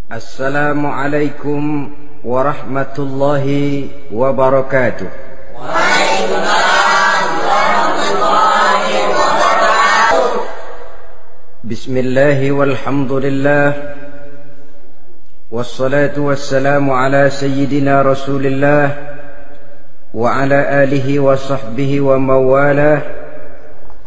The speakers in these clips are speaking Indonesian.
Assalamualaikum warahmatullahi wabarakatuh. Waalaikumsalam warahmatullahi wabarakatuh. Bismillahi walhamdulillah, wassalatu wassalamu ala sayyidina rasulillah wa ala alihi wa sahbihi wa mawalah.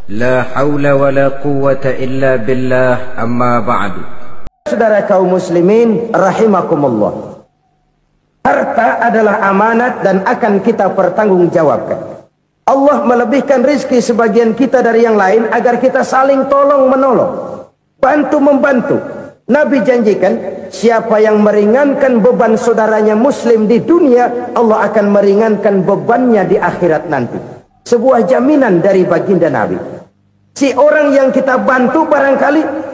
La hawla wa la quwwata illa billah, amma ba'du. Saudara kaum muslimin rahimakumullah, harta adalah amanat dan akan kita pertanggungjawabkan. Allah melebihkan rizki sebagian kita dari yang lain agar kita saling tolong menolong, bantu membantu. Nabi janjikan, siapa yang meringankan beban saudaranya muslim di dunia, Allah akan meringankan bebannya di akhirat nanti. Sebuah jaminan dari baginda Nabi. Si orang yang kita bantu barangkali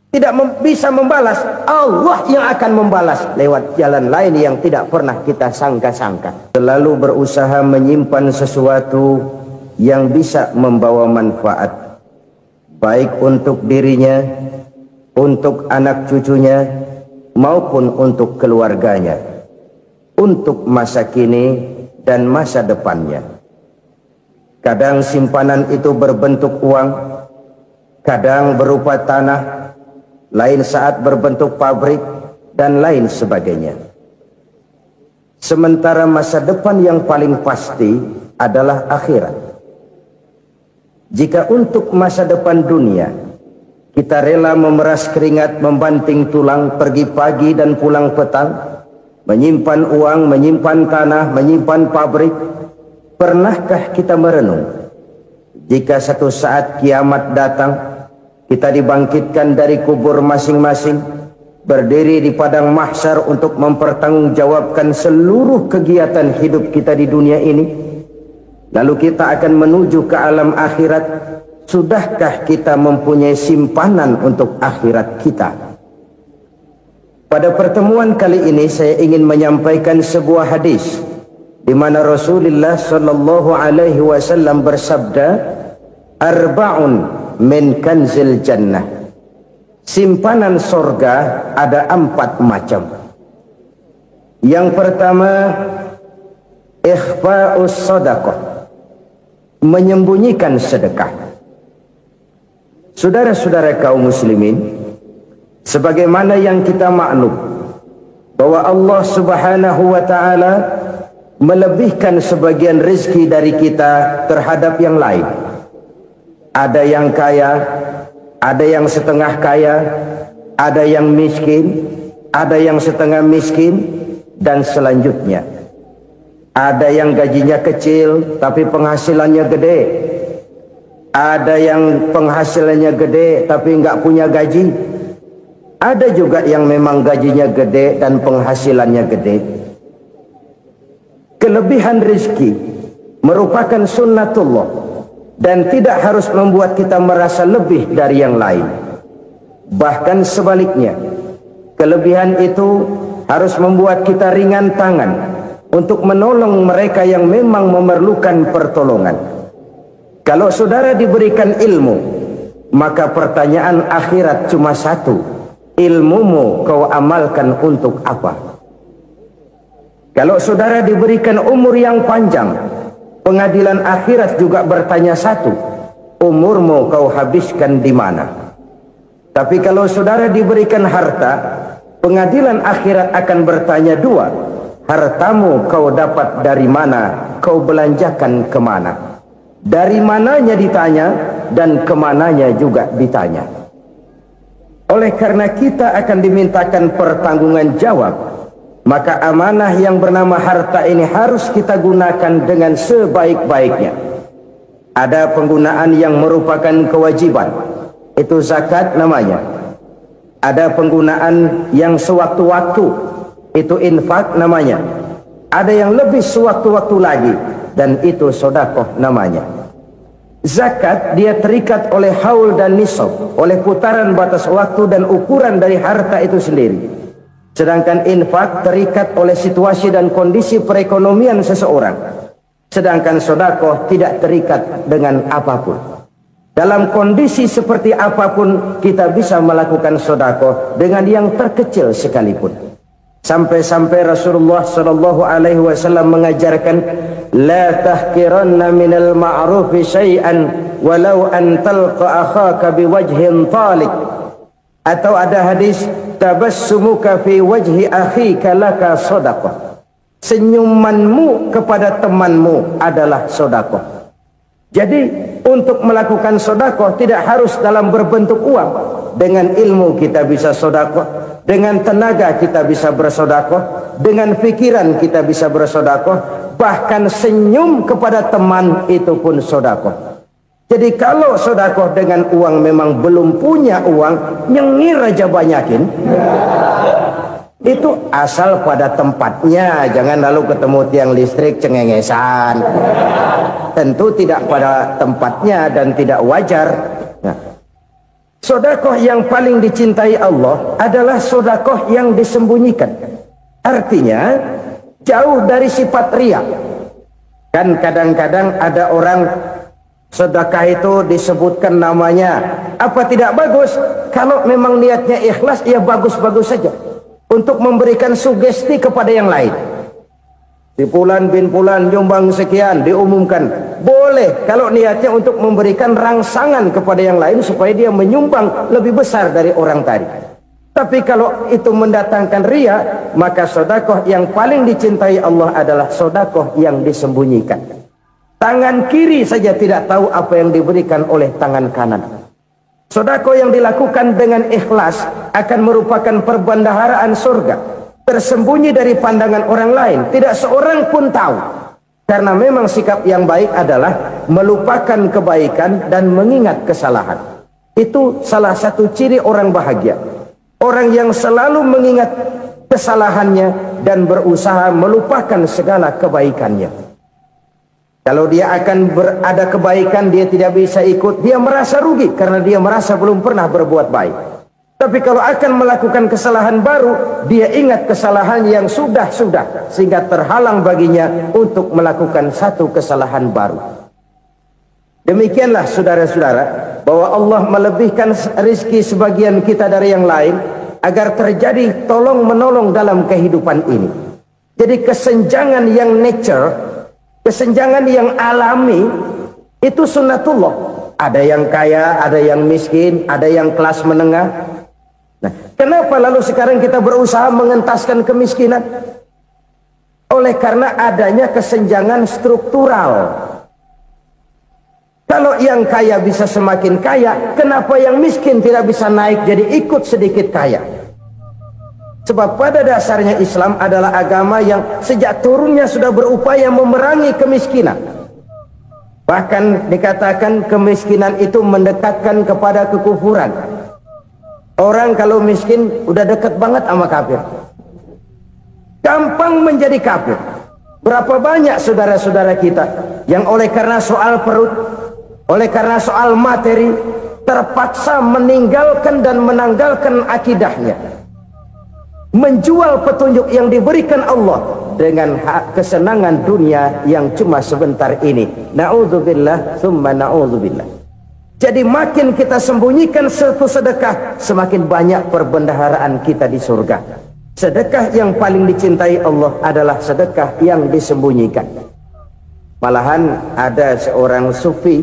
tidak bisa membalas, Allah yang akan membalas lewat jalan lain yang tidak pernah kita sangka-sangka. Selalu berusaha menyimpan sesuatu yang bisa membawa manfaat, baik untuk dirinya, untuk anak cucunya, maupun untuk keluarganya, untuk masa kini dan masa depannya. Kadang simpanan itu berbentuk uang, kadang berupa tanah, lain saat berbentuk pabrik, dan lain sebagainya. Sementara masa depan yang paling pasti adalah akhirat. Jika untuk masa depan dunia kita rela memeras keringat, membanting tulang, pergi pagi dan pulang petang, menyimpan uang, menyimpan tanah, menyimpan pabrik, pernahkah kita merenung jika satu saat kiamat datang, kita dibangkitkan dari kubur masing-masing, berdiri di padang mahsyar untuk mempertanggungjawabkan seluruh kegiatan hidup kita di dunia ini. Lalu kita akan menuju ke alam akhirat. Sudahkah kita mempunyai simpanan untuk akhirat kita? Pada pertemuan kali ini saya ingin menyampaikan sebuah hadis di mana Rasulullah sallallahu alaihi wasallam bersabda, "Arba'un min kanzil jannah." Simpanan sorga ada 4 macam. Yang pertama, ikhfa'us sadaqah, menyembunyikan sedekah. Saudara-saudara kaum muslimin, sebagaimana yang kita maklum bahwa Allah subhanahu wa ta'ala melebihkan sebagian rezeki dari kita terhadap yang lain. Ada yang kaya, ada yang setengah kaya, ada yang miskin, ada yang setengah miskin, dan selanjutnya. Ada yang gajinya kecil tapi penghasilannya gede. Ada yang penghasilannya gede tapi nggak punya gaji. Ada juga yang memang gajinya gede dan penghasilannya gede. Kelebihan rezeki merupakan sunnatullah dan tidak harus membuat kita merasa lebih dari yang lain. Bahkan sebaliknya, kelebihan itu harus membuat kita ringan tangan untuk menolong mereka yang memang memerlukan pertolongan. Kalau saudara diberikan ilmu, maka pertanyaan akhirat cuma satu: ilmumu kau amalkan untuk apa? Kalau saudara diberikan umur yang panjang, pengadilan akhirat juga bertanya satu: umurmu kau habiskan di mana? Tapi kalau saudara diberikan harta, pengadilan akhirat akan bertanya dua: hartamu kau dapat dari mana? Kau belanjakan kemana? Dari mananya ditanya, dan kemananya juga ditanya. Oleh karena kita akan dimintakan pertanggungan jawab, maka amanah yang bernama harta ini harus kita gunakan dengan sebaik-baiknya. Ada penggunaan yang merupakan kewajiban, itu zakat namanya. Ada penggunaan yang sewaktu-waktu, itu infak namanya. Ada yang lebih sewaktu-waktu lagi, dan itu sedekah namanya. Zakat dia terikat oleh haul dan nisab, oleh putaran batas waktu dan ukuran dari harta itu sendiri. Sedangkan infak terikat oleh situasi dan kondisi perekonomian seseorang. Sedangkan sedekah tidak terikat dengan apapun. Dalam kondisi seperti apapun kita bisa melakukan sedekah dengan yang terkecil sekalipun. Sampai-sampai Rasulullah sallallahu alaihi wasallam mengajarkan, la tahqiranna minal ma'rufi syai'an walau an talqa akhaka biwajhin talik. Atau ada hadis, tabassumuka fi wajhi akhika laka sedekah. Senyumanmu kepada temanmu adalah sedekah. Jadi untuk melakukan sedekah tidak harus dalam berbentuk uang. Dengan ilmu kita bisa sedekah, dengan tenaga kita bisa bersedekah, dengan pikiran kita bisa bersedekah, bahkan senyum kepada teman itu pun sedekah. Jadi kalau sedekah dengan uang memang belum punya uang, nyengir aja banyakin. Itu asal pada tempatnya, jangan lalu ketemu tiang listrik cengengesan. Tentu tidak pada tempatnya dan tidak wajar. Nah, sedekah yang paling dicintai Allah adalah sedekah yang disembunyikan. Artinya jauh dari sifat riya. Kan kadang-kadang ada orang sedekah itu disebutkan namanya. Apa tidak bagus? Kalau memang niatnya ikhlas, ya bagus-bagus saja. Untuk memberikan sugesti kepada yang lain. Si Fulan bin Fulan nyumbang sekian, diumumkan. Boleh kalau niatnya untuk memberikan rangsangan kepada yang lain supaya dia menyumbang lebih besar dari orang tadi. Tapi kalau itu mendatangkan riya, maka sedekah yang paling dicintai Allah adalah sedekah yang disembunyikan. Tangan kiri saja tidak tahu apa yang diberikan oleh tangan kanan. Sedekah yang dilakukan dengan ikhlas akan merupakan perbendaharaan surga, tersembunyi dari pandangan orang lain, tidak seorang pun tahu. Karena memang sikap yang baik adalah melupakan kebaikan dan mengingat kesalahan. Itu salah satu ciri orang bahagia. Orang yang selalu mengingat kesalahannya dan berusaha melupakan segala kebaikannya. Kalau dia akan berada kebaikan, dia tidak bisa ikut, dia merasa rugi karena dia merasa belum pernah berbuat baik. Tapi kalau akan melakukan kesalahan baru, dia ingat kesalahan yang sudah-sudah, sehingga terhalang baginya untuk melakukan satu kesalahan baru. Demikianlah saudara-saudara, bahwa Allah melebihkan rizki sebagian kita dari yang lain, agar terjadi tolong-menolong dalam kehidupan ini. Jadi kesenjangan yang nature, kesenjangan yang alami itu sunnatullah. Ada yang kaya, ada yang miskin, ada yang kelas menengah. Nah, kenapa lalu sekarang kita berusaha mengentaskan kemiskinan? Oleh karena adanya kesenjangan struktural. Kalau yang kaya bisa semakin kaya, kenapa yang miskin tidak bisa naik jadi ikut sedikit kaya? Sebab pada dasarnya Islam adalah agama yang sejak turunnya sudah berupaya memerangi kemiskinan. Bahkan dikatakan kemiskinan itu mendekatkan kepada kekufuran. Orang kalau miskin udah dekat banget sama kafir. Gampang menjadi kafir. Berapa banyak saudara-saudara kita yang oleh karena soal perut, oleh karena soal materi, terpaksa meninggalkan dan menanggalkan akidahnya. Menjual petunjuk yang diberikan Allah dengan kesenangan dunia yang cuma sebentar ini. Na'udzubillah thumma na'udzubillah. Jadi makin kita sembunyikan satu sedekah, semakin banyak perbendaharaan kita di surga. Sedekah yang paling dicintai Allah adalah sedekah yang disembunyikan. Malahan ada seorang sufi,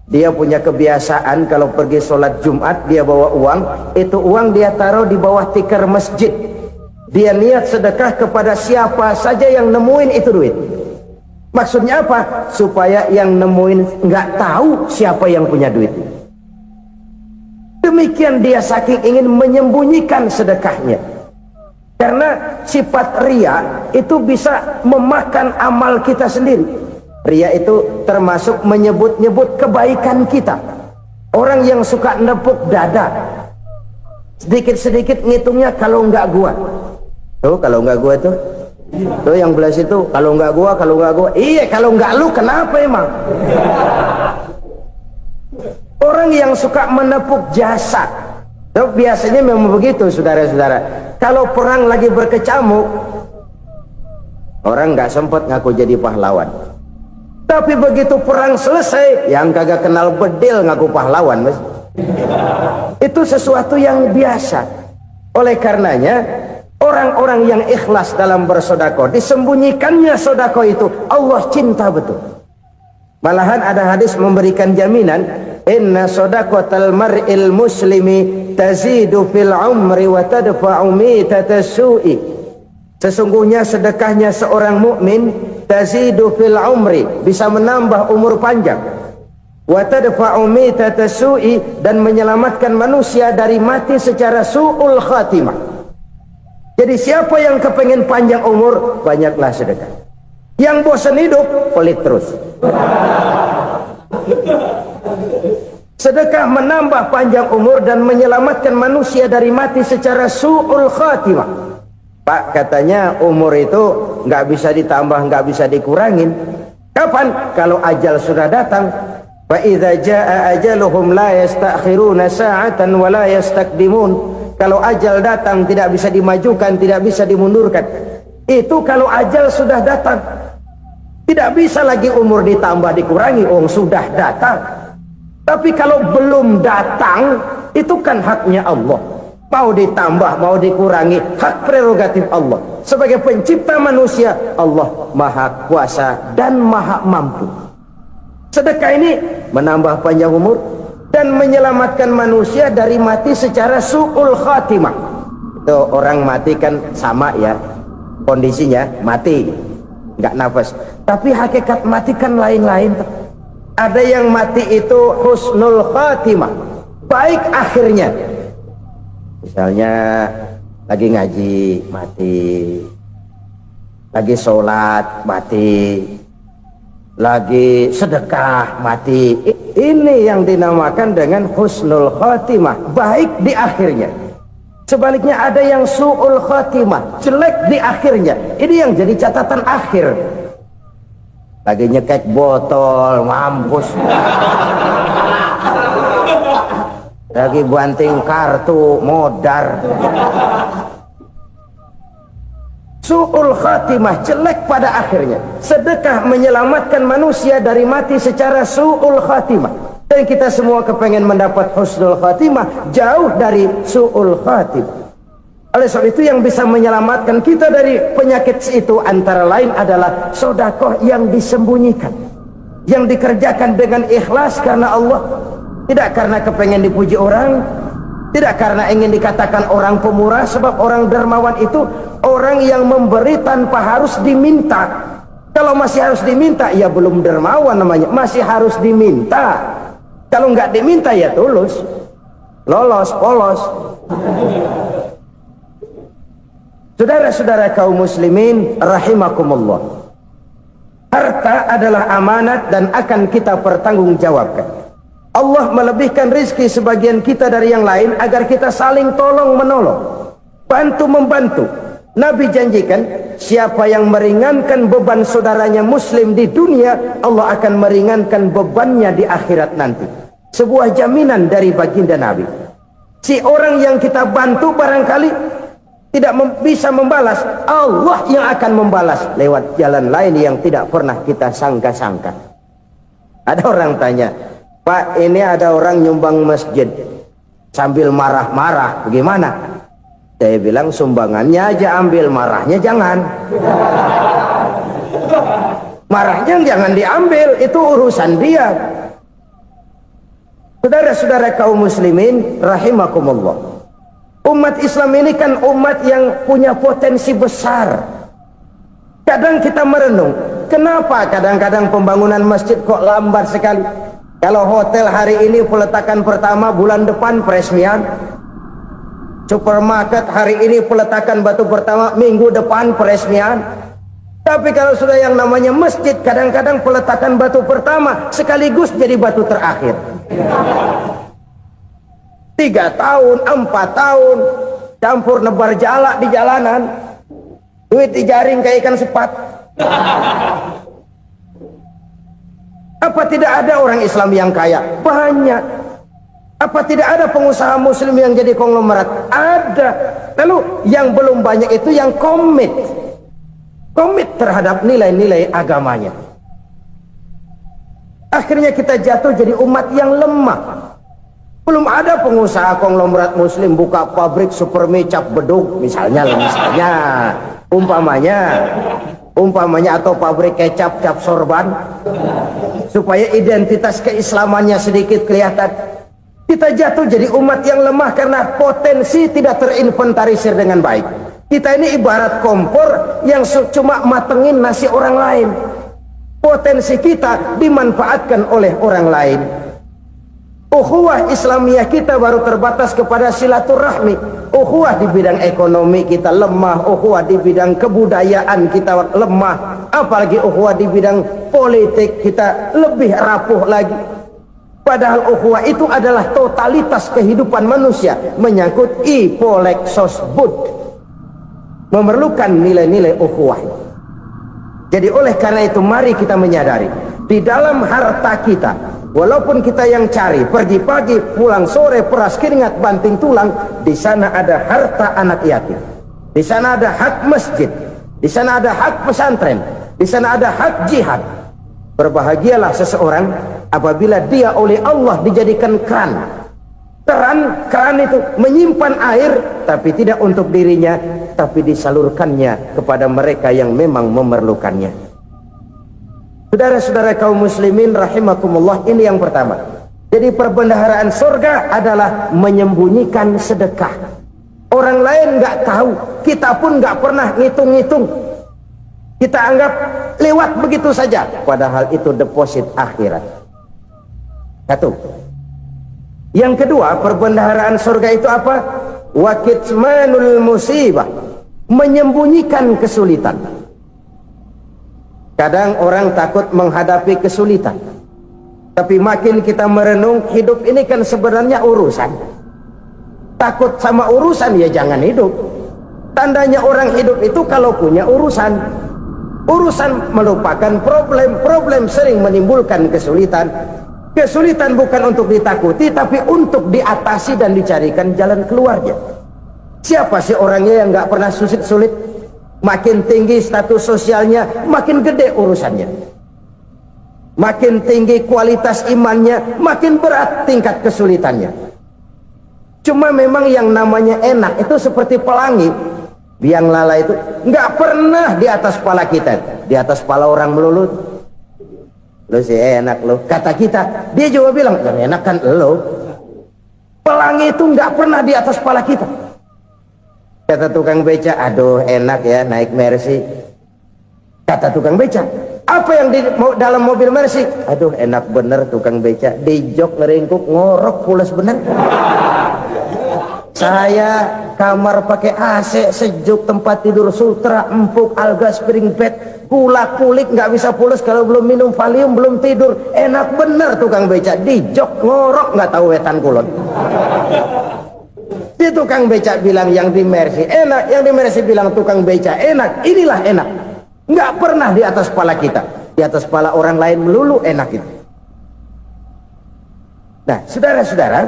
dia punya kebiasaan kalau pergi sholat Jumat dia bawa uang, itu uang dia taruh di bawah tikar masjid. Dia niat sedekah kepada siapa saja yang nemuin itu duit. Maksudnya apa? Supaya yang nemuin nggak tahu siapa yang punya duit. Demikian dia saking ingin menyembunyikan sedekahnya. Karena sifat riya itu bisa memakan amal kita sendiri. Riya itu termasuk menyebut-nyebut kebaikan kita. Orang yang suka nepuk dada, sedikit-sedikit ngitungnya kalau nggak gua. Tuh kalau nggak gua tuh yang belah situ, kalau nggak gua, iya kalau nggak lu kenapa emang? Orang yang suka menepuk jasa, tuh biasanya memang begitu saudara-saudara. Kalau perang lagi berkecamuk, orang nggak sempat ngaku jadi pahlawan. Tapi begitu perang selesai, yang kagak kenal bedil ngaku pahlawan, Mas. Itu sesuatu yang biasa. Oleh karenanya, orang-orang yang ikhlas dalam bersedekah, disembunyikannya sedekah itu Allah cinta betul. Malahan ada hadis memberikan jaminan, inna sadaqatal mar'il muslimi tazidu fil umri wa tadfa'u mitatas su'i. Sesungguhnya sedekahnya seorang mukmin tazidu fil umri, bisa menambah umur panjang, wa tadfa'u mitatas su'i, dan menyelamatkan manusia dari mati secara su'ul khatimah. Jadi siapa yang kepengen panjang umur, banyaklah sedekah. Yang bosan hidup, pelit terus. Sedekah menambah panjang umur dan menyelamatkan manusia dari mati secara su'ul khatimah. Pak, katanya umur itu nggak bisa ditambah, nggak bisa dikurangin. Kapan? Kalau ajal sudah datang. Fa idza jaa ajaluhum la yastakhiruna sa'atan wa la yastaqdimun. Kalau ajal datang tidak bisa dimajukan, tidak bisa dimundurkan. Itu kalau ajal sudah datang. Tidak bisa lagi umur ditambah dikurangi, sudah datang. Tapi kalau belum datang, itu kan haknya Allah. Mau ditambah, mau dikurangi, hak prerogatif Allah. Sebagai pencipta manusia, Allah Maha Kuasa dan Maha Mampu. Sedekah ini menambah panjang umur dan menyelamatkan manusia dari mati secara su'ul khatimah. Itu orang mati kan sama ya, kondisinya mati, nggak nafas. Tapi hakikat mati kan lain-lain. Ada yang mati itu husnul khatimah, baik akhirnya. Misalnya lagi ngaji mati, lagi sholat mati, lagi sedekah mati. Ini yang dinamakan dengan husnul khatimah, baik di akhirnya. Sebaliknya ada yang su'ul khatimah, jelek di akhirnya. Ini yang jadi catatan akhir. Lagi nyekek botol, mampus. Lagi banting kartu, modar. Su'ul khatimah, jelek pada akhirnya. Sedekah menyelamatkan manusia dari mati secara su'ul khatimah. Dan kita semua kepengen mendapat husnul khatimah, jauh dari su'ul khatimah. Oleh sebab itu yang bisa menyelamatkan kita dari penyakit itu antara lain adalah sedekah yang disembunyikan, yang dikerjakan dengan ikhlas karena Allah, tidak karena kepengen dipuji orang, tidak karena ingin dikatakan orang pemurah. Sebab orang dermawan itu orang yang memberi tanpa harus diminta. Kalau masih harus diminta, ya belum dermawan namanya, masih harus diminta. Kalau nggak diminta ya tulus, lolos, polos. Saudara-saudara kaum muslimin rahimakumullah, harta adalah amanat dan akan kita pertanggungjawabkan. Allah melebihkan rizki sebagian kita dari yang lain agar kita saling tolong menolong, bantu membantu. Nabi janjikan, siapa yang meringankan beban saudaranya muslim di dunia, Allah akan meringankan bebannya di akhirat nanti. Sebuah jaminan dari baginda Nabi. Si orang yang kita bantu barangkali tidak bisa membalas, Allah yang akan membalas lewat jalan lain yang tidak pernah kita sangka-sangka. Ada orang tanya, Pak, ini ada orang nyumbang masjid sambil marah-marah, bagaimana? Saya bilang sumbangannya aja ambil, marahnya jangan. Marahnya jangan diambil, itu urusan dia. Saudara-saudara kaum muslimin rahimakumullah, umat Islam ini kan umat yang punya potensi besar. Kadang kita merenung, kenapa kadang-kadang pembangunan masjid kok lambat sekali? Kalau hotel hari ini peletakan pertama, bulan depan peresmian. Supermarket hari ini peletakan batu pertama, minggu depan peresmian. Tapi kalau sudah yang namanya masjid, kadang-kadang peletakan batu pertama sekaligus jadi batu terakhir. 3 tahun, 4 tahun, campur nebar jalak di jalanan, duit dijaring kayak ikan sepat. Apa tidak ada orang Islam yang kaya? Banyak. Apa tidak ada pengusaha muslim yang jadi konglomerat? Ada. Lalu yang belum banyak itu yang komit terhadap nilai-nilai agamanya. Akhirnya kita jatuh jadi umat yang lemah. Belum ada pengusaha konglomerat muslim buka pabrik supermi cap beduk misalnya umpamanya atau pabrik kecap cap sorban supaya identitas keislamannya sedikit kelihatan. Kita jatuh jadi umat yang lemah karena potensi tidak terinventarisir dengan baik. Kita ini ibarat kompor yang cuma matengin nasi orang lain. Potensi kita dimanfaatkan oleh orang lain. Ukhuwah Islamiyah kita baru terbatas kepada silaturahmi. Ukhuwah di bidang ekonomi kita lemah, ukhuwah di bidang kebudayaan kita lemah, apalagi ukhuwah di bidang politik kita lebih rapuh lagi. Padahal ukhuwah itu adalah totalitas kehidupan manusia, menyangkut ipolek sosbud, memerlukan nilai-nilai ukhuwah. Jadi oleh karena itu mari kita menyadari di dalam harta kita, walaupun kita yang cari, pergi pagi, pulang sore, peras keringat, banting tulang, di sana ada harta anak yatim. Di sana ada hak masjid. Di sana ada hak pesantren. Di sana ada hak jihad. Berbahagialah seseorang apabila dia oleh Allah dijadikan keran. Keran itu menyimpan air, tapi tidak untuk dirinya, tapi disalurkannya kepada mereka yang memang memerlukannya. Saudara-saudara kaum muslimin rahimakumullah, ini yang pertama. Jadi perbendaharaan surga adalah menyembunyikan sedekah. Orang lain nggak tahu, kita pun nggak pernah ngitung-ngitung. Kita anggap lewat begitu saja, padahal itu deposit akhirat. Satu. Yang kedua, perbendaharaan surga itu apa? Wa kitmanul musibah, menyembunyikan kesulitan. Kadang orang takut menghadapi kesulitan, tapi makin kita merenung, hidup ini kan sebenarnya urusan. Takut sama urusan ya jangan hidup. Tandanya orang hidup itu kalau punya urusan. Urusan melupakan problem, problem sering menimbulkan kesulitan. Kesulitan bukan untuk ditakuti, tapi untuk diatasi dan dicarikan jalan keluarnya. Siapa sih orangnya yang nggak pernah sulit-sulit? Makin tinggi status sosialnya, makin gede urusannya. Makin tinggi kualitas imannya, makin berat tingkat kesulitannya. Cuma memang yang namanya enak itu seperti pelangi. Biang lala itu nggak pernah di atas kepala kita, di atas kepala orang melulu. Lo sih enak lo, kata kita. Dia juga bilang yang enak kan lo. Pelangi itu nggak pernah di atas kepala kita. Kata tukang beca, aduh enak ya naik Mercy. Kata tukang beca, apa yang di dalam mobil Mercy? Aduh enak bener tukang beca, di jok ngeringkuk ngorok pules bener. Saya kamar pakai AC sejuk, tempat tidur sutra empuk, alga spring bed, kulak kulik nggak bisa pules kalau belum minum Valium, belum tidur. Enak bener tukang beca, di jok ngorok nggak tahu wetan kulon. Si tukang beca bilang yang di Mercy enak, yang di Mercy bilang tukang beca enak. Inilah enak, nggak pernah di atas kepala kita, di atas kepala orang lain melulu enak itu. Nah saudara-saudara,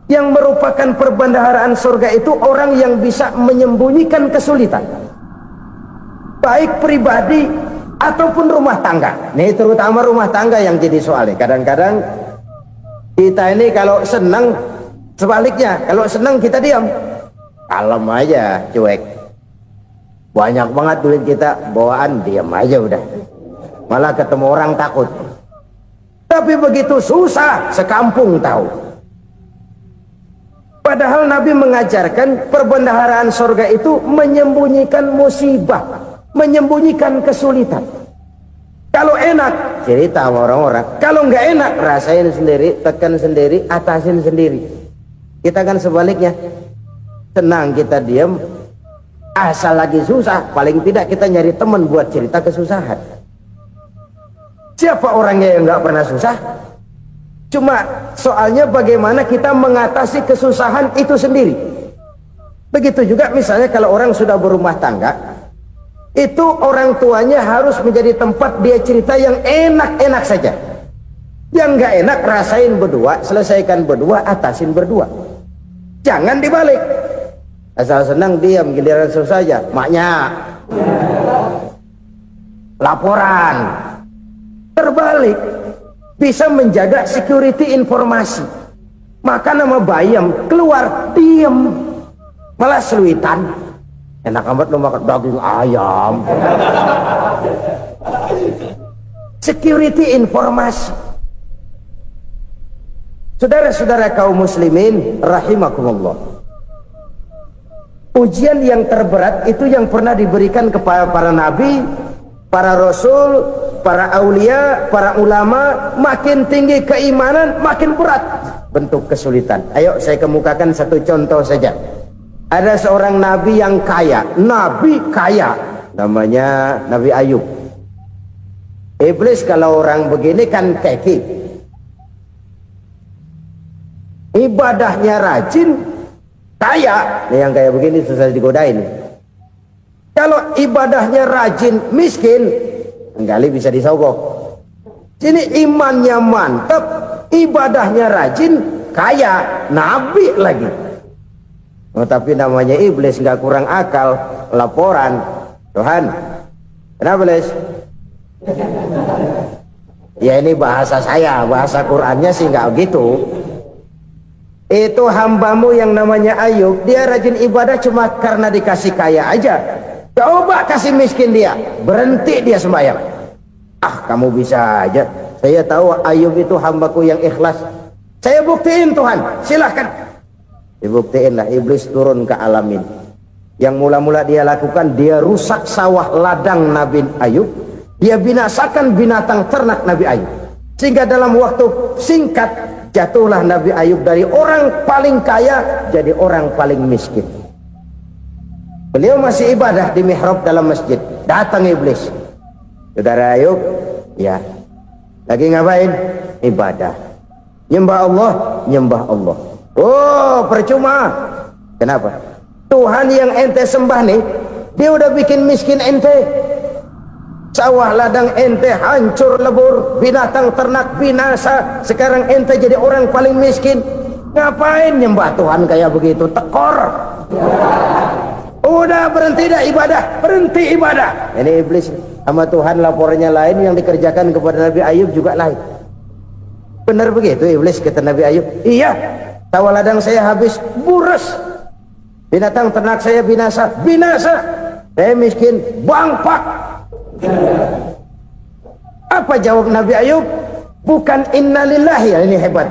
yang merupakan perbendaharaan surga itu orang yang bisa menyembunyikan kesulitan, baik pribadi ataupun rumah tangga. Nih terutama rumah tangga yang jadi soalnya. Kadang-kadang kita ini kalau senang, sebaliknya kalau senang kita diam, kalem aja, cuek. Banyak banget duit kita bawaan, diam aja udah. Malah ketemu orang takut. Tapi begitu susah, sekampung tahu. Padahal Nabi mengajarkan perbendaharaan surga itu menyembunyikan musibah, menyembunyikan kesulitan. Kalau enak, cerita sama orang-orang. Kalau nggak enak, rasain sendiri, tekan sendiri, atasin sendiri. Kita kan sebaliknya, senang kita diam, asal lagi susah, paling tidak kita nyari teman buat cerita kesusahan. Siapa orangnya yang nggak pernah susah? Cuma soalnya bagaimana kita mengatasi kesusahan itu sendiri. Begitu juga misalnya kalau orang sudah berumah tangga, itu orang tuanya harus menjadi tempat dia cerita yang enak-enak saja. Yang nggak enak rasain berdua, selesaikan berdua, atasin berdua. Jangan dibalik. Asal senang diam, giliran susah saja. Maknya laporan. Terbalik, bisa menjaga security informasi. Maka nama bayam keluar diem, malah seluitan. Enak amat lo makan daging ayam. Security informasi. Saudara-saudara kaum muslimin rahimakumullah, ujian yang terberat itu yang pernah diberikan kepada para nabi, para rasul, para aulia, para ulama. Makin tinggi keimanan, makin berat bentuk kesulitan. Ayo saya kemukakan satu contoh saja. Ada seorang nabi yang kaya, nabi kaya, namanya Nabi Ayub. Iblis kalau orang begini kan keki, ibadahnya rajin, kaya. Nih yang kayak begini susah digodain. Kalau ibadahnya rajin, miskin, kali bisa disogok. Sini imannya mantap, ibadahnya rajin, kaya, nabi lagi. Oh, tapi namanya iblis, nggak kurang akal. Laporan, Tuhan, kenapa Les? Ya ini bahasa saya, bahasa Qurannya sih nggak gitu. Itu hambamu yang namanya Ayub, dia rajin ibadah cuma karena dikasih kaya aja. Coba kasih miskin dia, berhenti dia sembahyang. Ah, kamu bisa aja. Saya tahu Ayub itu hambaku yang ikhlas. Saya buktiin Tuhan, silahkan. Dibuktiinlah, iblis turun ke alamin. Yang mula-mula dia lakukan, dia rusak sawah ladang Nabi Ayub. Dia binasakan binatang ternak Nabi Ayub. Sehingga dalam waktu singkat, jatuhlah Nabi Ayub dari orang paling kaya jadi orang paling miskin. Beliau masih ibadah di mihrab dalam masjid. Datang iblis. Saudara Ayub, ya, lagi ngapain? Ibadah. Nyembah Allah, nyembah Allah. Oh, percuma. Kenapa? Tuhan yang ente sembah nih, dia udah bikin miskin ente. Sawah ladang ente hancur lebur, binatang ternak binasa. Sekarang ente jadi orang paling miskin. Ngapain nyembah Tuhan kayak begitu? Tekor. Udah berhenti dah ibadah, berhenti ibadah. Ini iblis sama Tuhan laporannya lain, yang dikerjakan kepada Nabi Ayub juga lain. Benar begitu iblis, kata Nabi Ayub. Iya, sawah ladang saya habis, buras. Binatang ternak saya binasa, binasa. Saya miskin, bangpak. Apa jawab Nabi Ayub? Bukan innalillahi, ini hebat.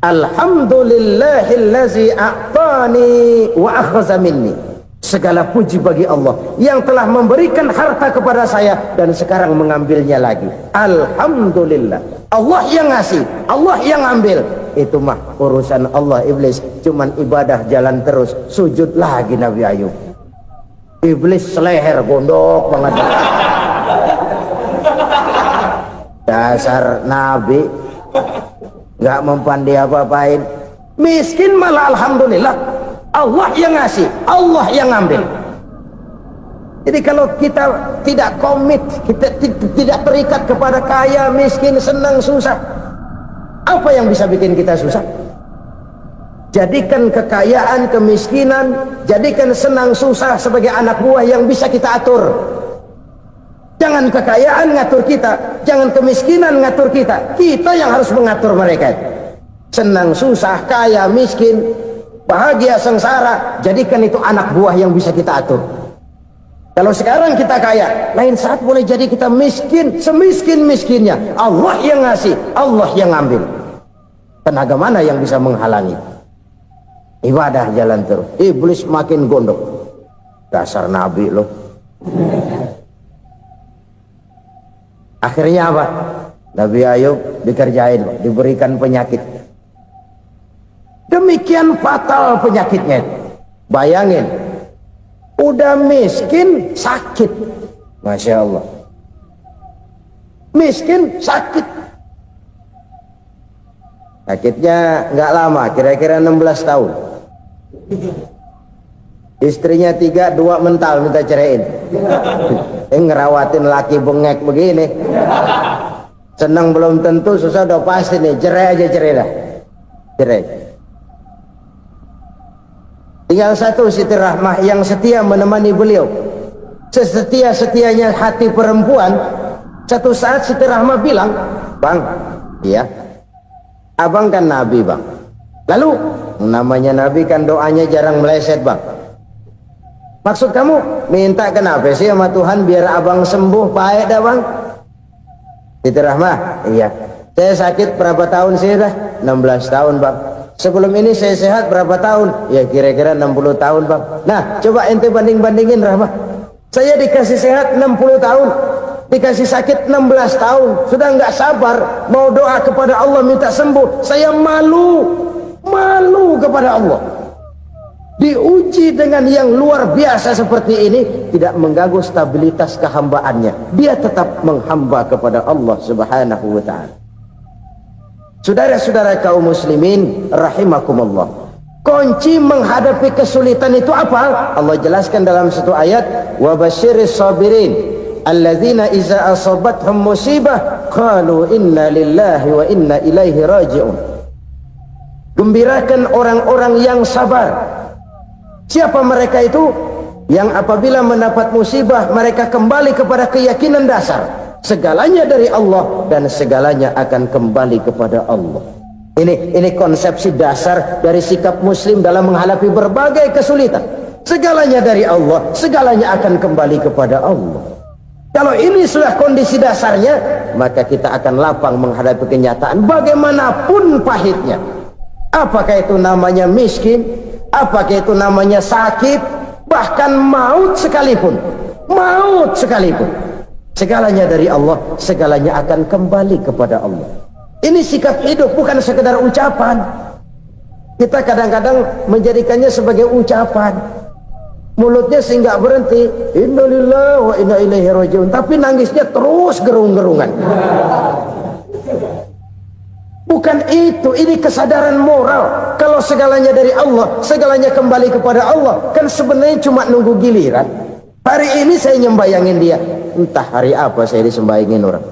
Alhamdulillahillazi a'tani wa akhza minni. Segala puji bagi Allah yang telah memberikan harta kepada saya dan sekarang mengambilnya lagi. Alhamdulillah. Allah yang ngasih, Allah yang ambil. Itu mah urusan Allah. Iblis cuman ibadah jalan terus, sujud lagi Nabi Ayub. Iblis seleher gondok banget. Dasar Nabi nggak mempan dia apa-apain. Miskin malah alhamdulillah. Allah yang ngasih, Allah yang ambil. Jadi kalau kita tidak komit, kita tidak terikat kepada kaya, miskin, senang, susah, apa yang bisa bikin kita susah? Jadikan kekayaan, kemiskinan, jadikan senang, susah sebagai anak buah yang bisa kita atur. Jangan kekayaan ngatur kita, jangan kemiskinan ngatur kita. Kita yang harus mengatur mereka. Senang, susah, kaya, miskin, bahagia, sengsara, jadikan itu anak buah yang bisa kita atur. Kalau sekarang kita kaya, lain saat boleh jadi kita miskin, semiskin-miskinnya. Allah yang ngasih, Allah yang ambil. Tenaga mana yang bisa menghalangi? Ibadah jalan terus. Iblis makin gondok. Dasar Nabi loh. Akhirnya apa? Nabi Ayub dikerjain, diberikan penyakit. Demikian fatal penyakitnya. Bayangin, udah miskin sakit. Masya Allah. Miskin sakit. Sakitnya nggak lama, kira-kira 16 tahun. Istrinya 3, 2 mental minta ceraiin. Ngerawatin laki bengek begini. Senang belum tentu, susah udah pasti nih. Cerai aja, cerai dah. Cerai. Tinggal satu Siti Rahmah yang setia menemani beliau. Sesetia-setianya hati perempuan Satu saat Siti Rahmah bilang, "Bang, iya, abang kan Nabi, Bang. Lalu, namanya Nabi kan doanya jarang meleset, Bang. Maksud kamu minta kenapa sih sama Tuhan biar abang sembuh baik dah, Bang?" Siti Rahmah, "Iya, saya sakit berapa tahun sih dah? 16 tahun, Bang. Sebelum ini saya sehat berapa tahun? Ya kira-kira 60 tahun, Bang. Nah, coba ente banding-bandingin, Rahmah. Saya dikasih sehat 60 tahun, dikasih sakit 16 tahun. Sudah nggak sabar mau doa kepada Allah minta sembuh. Saya malu kepada Allah. Diuji dengan yang luar biasa seperti ini, tidak mengganggu stabilitas kehambaannya. Dia tetap menghamba kepada Allah Subhanahu wa ta'ala. Saudara-saudara kaum muslimin rahimakumullah, kunci menghadapi kesulitan itu apa? Allah jelaskan dalam satu ayat, wa basyiris sabirin alladzina iza asabathum musibah qalu inna lillahi wa inna ilaihi raji'un. Gembirakan orang-orang yang sabar. Siapa mereka itu? Yang apabila mendapat musibah mereka kembali kepada keyakinan dasar, segalanya dari Allah dan segalanya akan kembali kepada Allah. Ini konsepsi dasar dari sikap muslim dalam menghadapi berbagai kesulitan. Segalanya dari Allah, segalanya akan kembali kepada Allah. Kalau ini sudah kondisi dasarnya, maka kita akan lapang menghadapi kenyataan bagaimanapun pahitnya. Apakah itu namanya miskin, apakah itu namanya sakit, bahkan maut sekalipun. Segalanya dari Allah, segalanya akan kembali kepada Allah. Ini sikap hidup, bukan sekedar ucapan. Kita kadang-kadang menjadikannya sebagai ucapan. Mulutnya sih nggak berhenti, innalillahi wa inna ilaihi raji'un, tapi nangisnya terus gerung-gerungan. Bukan itu, ini kesadaran moral. Kalau segalanya dari Allah, segalanya kembali kepada Allah, kan sebenarnya cuma nunggu giliran. Hari ini saya nyembayangin dia, entah hari apa saya disembayangin orang.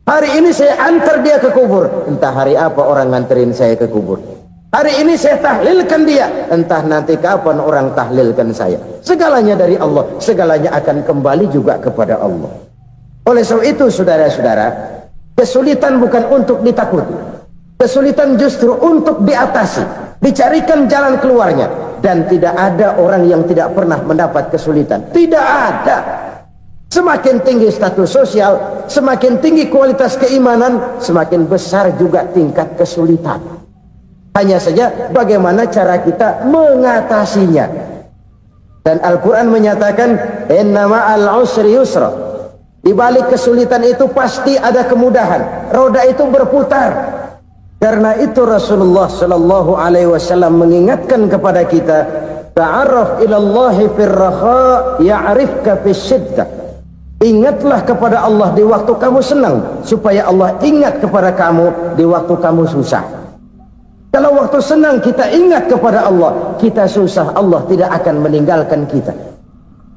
Hari ini saya antar dia ke kubur, entah hari apa orang nganterin saya ke kubur. Hari ini saya tahlilkan dia, entah nanti kapan orang tahlilkan saya. Segalanya dari Allah, segalanya akan kembali juga kepada Allah. Oleh sebab itu saudara-saudara, kesulitan bukan untuk ditakuti. Kesulitan justru untuk diatasi, dicarikan jalan keluarnya. Dan tidak ada orang yang tidak pernah mendapat kesulitan. Tidak ada. Semakin tinggi status sosial, semakin tinggi kualitas keimanan, semakin besar juga tingkat kesulitan. Hanya saja bagaimana cara kita mengatasinya. Dan Al-Quran menyatakan, inna ma'al usri yusra. Di balik kesulitan itu pasti ada kemudahan. Roda itu berputar. Karena itu Rasulullah sallallahu alaihi wasallam mengingatkan kepada kita, ta'arraf ilallahi firraha ya'rifka fisyiddah. Ingatlah kepada Allah di waktu kamu senang, supaya Allah ingat kepada kamu di waktu kamu susah. Kalau waktu senang kita ingat kepada Allah, kita susah, Allah tidak akan meninggalkan kita.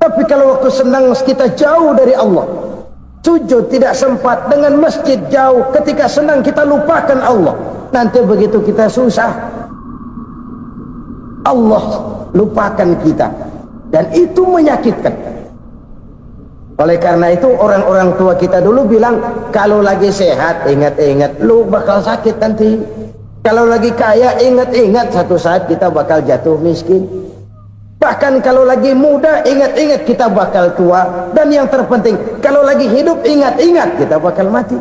Tapi kalau waktu senang kita jauh dari Allah, sujud tidak sempat, dengan masjid jauh, ketika senang kita lupakan Allah. Nanti begitu kita susah, Allah lupakan kita, dan itu menyakitkan. Oleh karena itu orang-orang tua kita dulu bilang, kalau lagi sehat ingat-ingat lu bakal sakit nanti. Kalau lagi kaya ingat-ingat satu saat kita bakal jatuh miskin. Bahkan kalau lagi muda ingat-ingat kita bakal tua. Dan yang terpenting, kalau lagi hidup ingat-ingat kita bakal mati.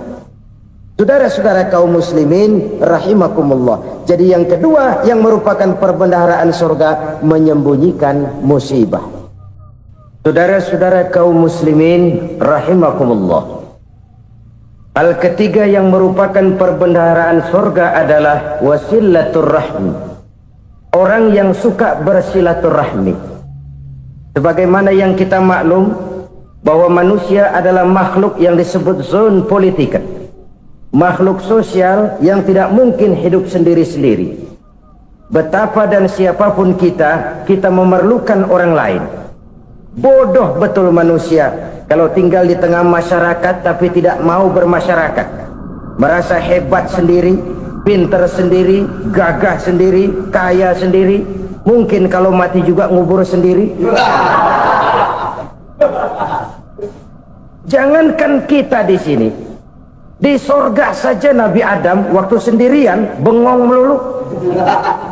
Saudara-saudara kaum muslimin rahimakumullah. Jadi yang kedua yang merupakan perbendaharaan surga, menyembunyikan musibah. Saudara-saudara kaum muslimin rahimakumullah. Hal ketiga yang merupakan perbendaharaan surga adalah wasilatur rahmi. Orang yang suka bersilaturahmi. Sebagaimana yang kita maklum bahwa manusia adalah makhluk yang disebut zon politika, makhluk sosial yang tidak mungkin hidup sendiri-sendiri. Betapa dan siapapun kita memerlukan orang lain. Bodoh betul manusia kalau tinggal di tengah masyarakat tapi tidak mau bermasyarakat, merasa hebat sendiri, pintar sendiri, gagah sendiri, kaya sendiri. Mungkin kalau mati juga ngubur sendiri. Jangankan kita di sini, di sorga saja Nabi Adam waktu sendirian bengong melulu,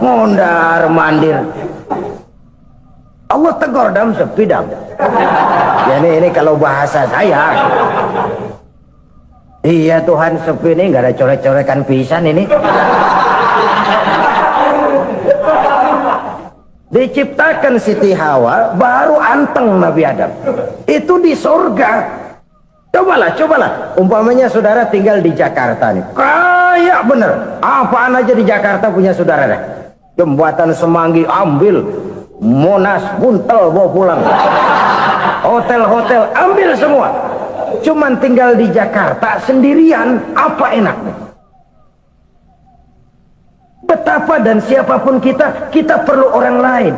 mondar mandir. Allah tegur dam sepi dam. Ya ini kalau bahasa saya. Iya Tuhan sepi ini nggak ada coret-corekan pisan ini. Diciptakan Siti Hawa baru anteng Nabi Adam. Itu di surga. Cobalah. Umpamanya saudara tinggal di Jakarta nih. Kayak bener. Apaan aja di Jakarta punya saudara dah. Jembatan Semanggi ambil. Monas buntel bawa pulang. Hotel-hotel ambil semua. Cuman tinggal di Jakarta sendirian, apa enaknya? Betapa dan siapapun kita perlu orang lain.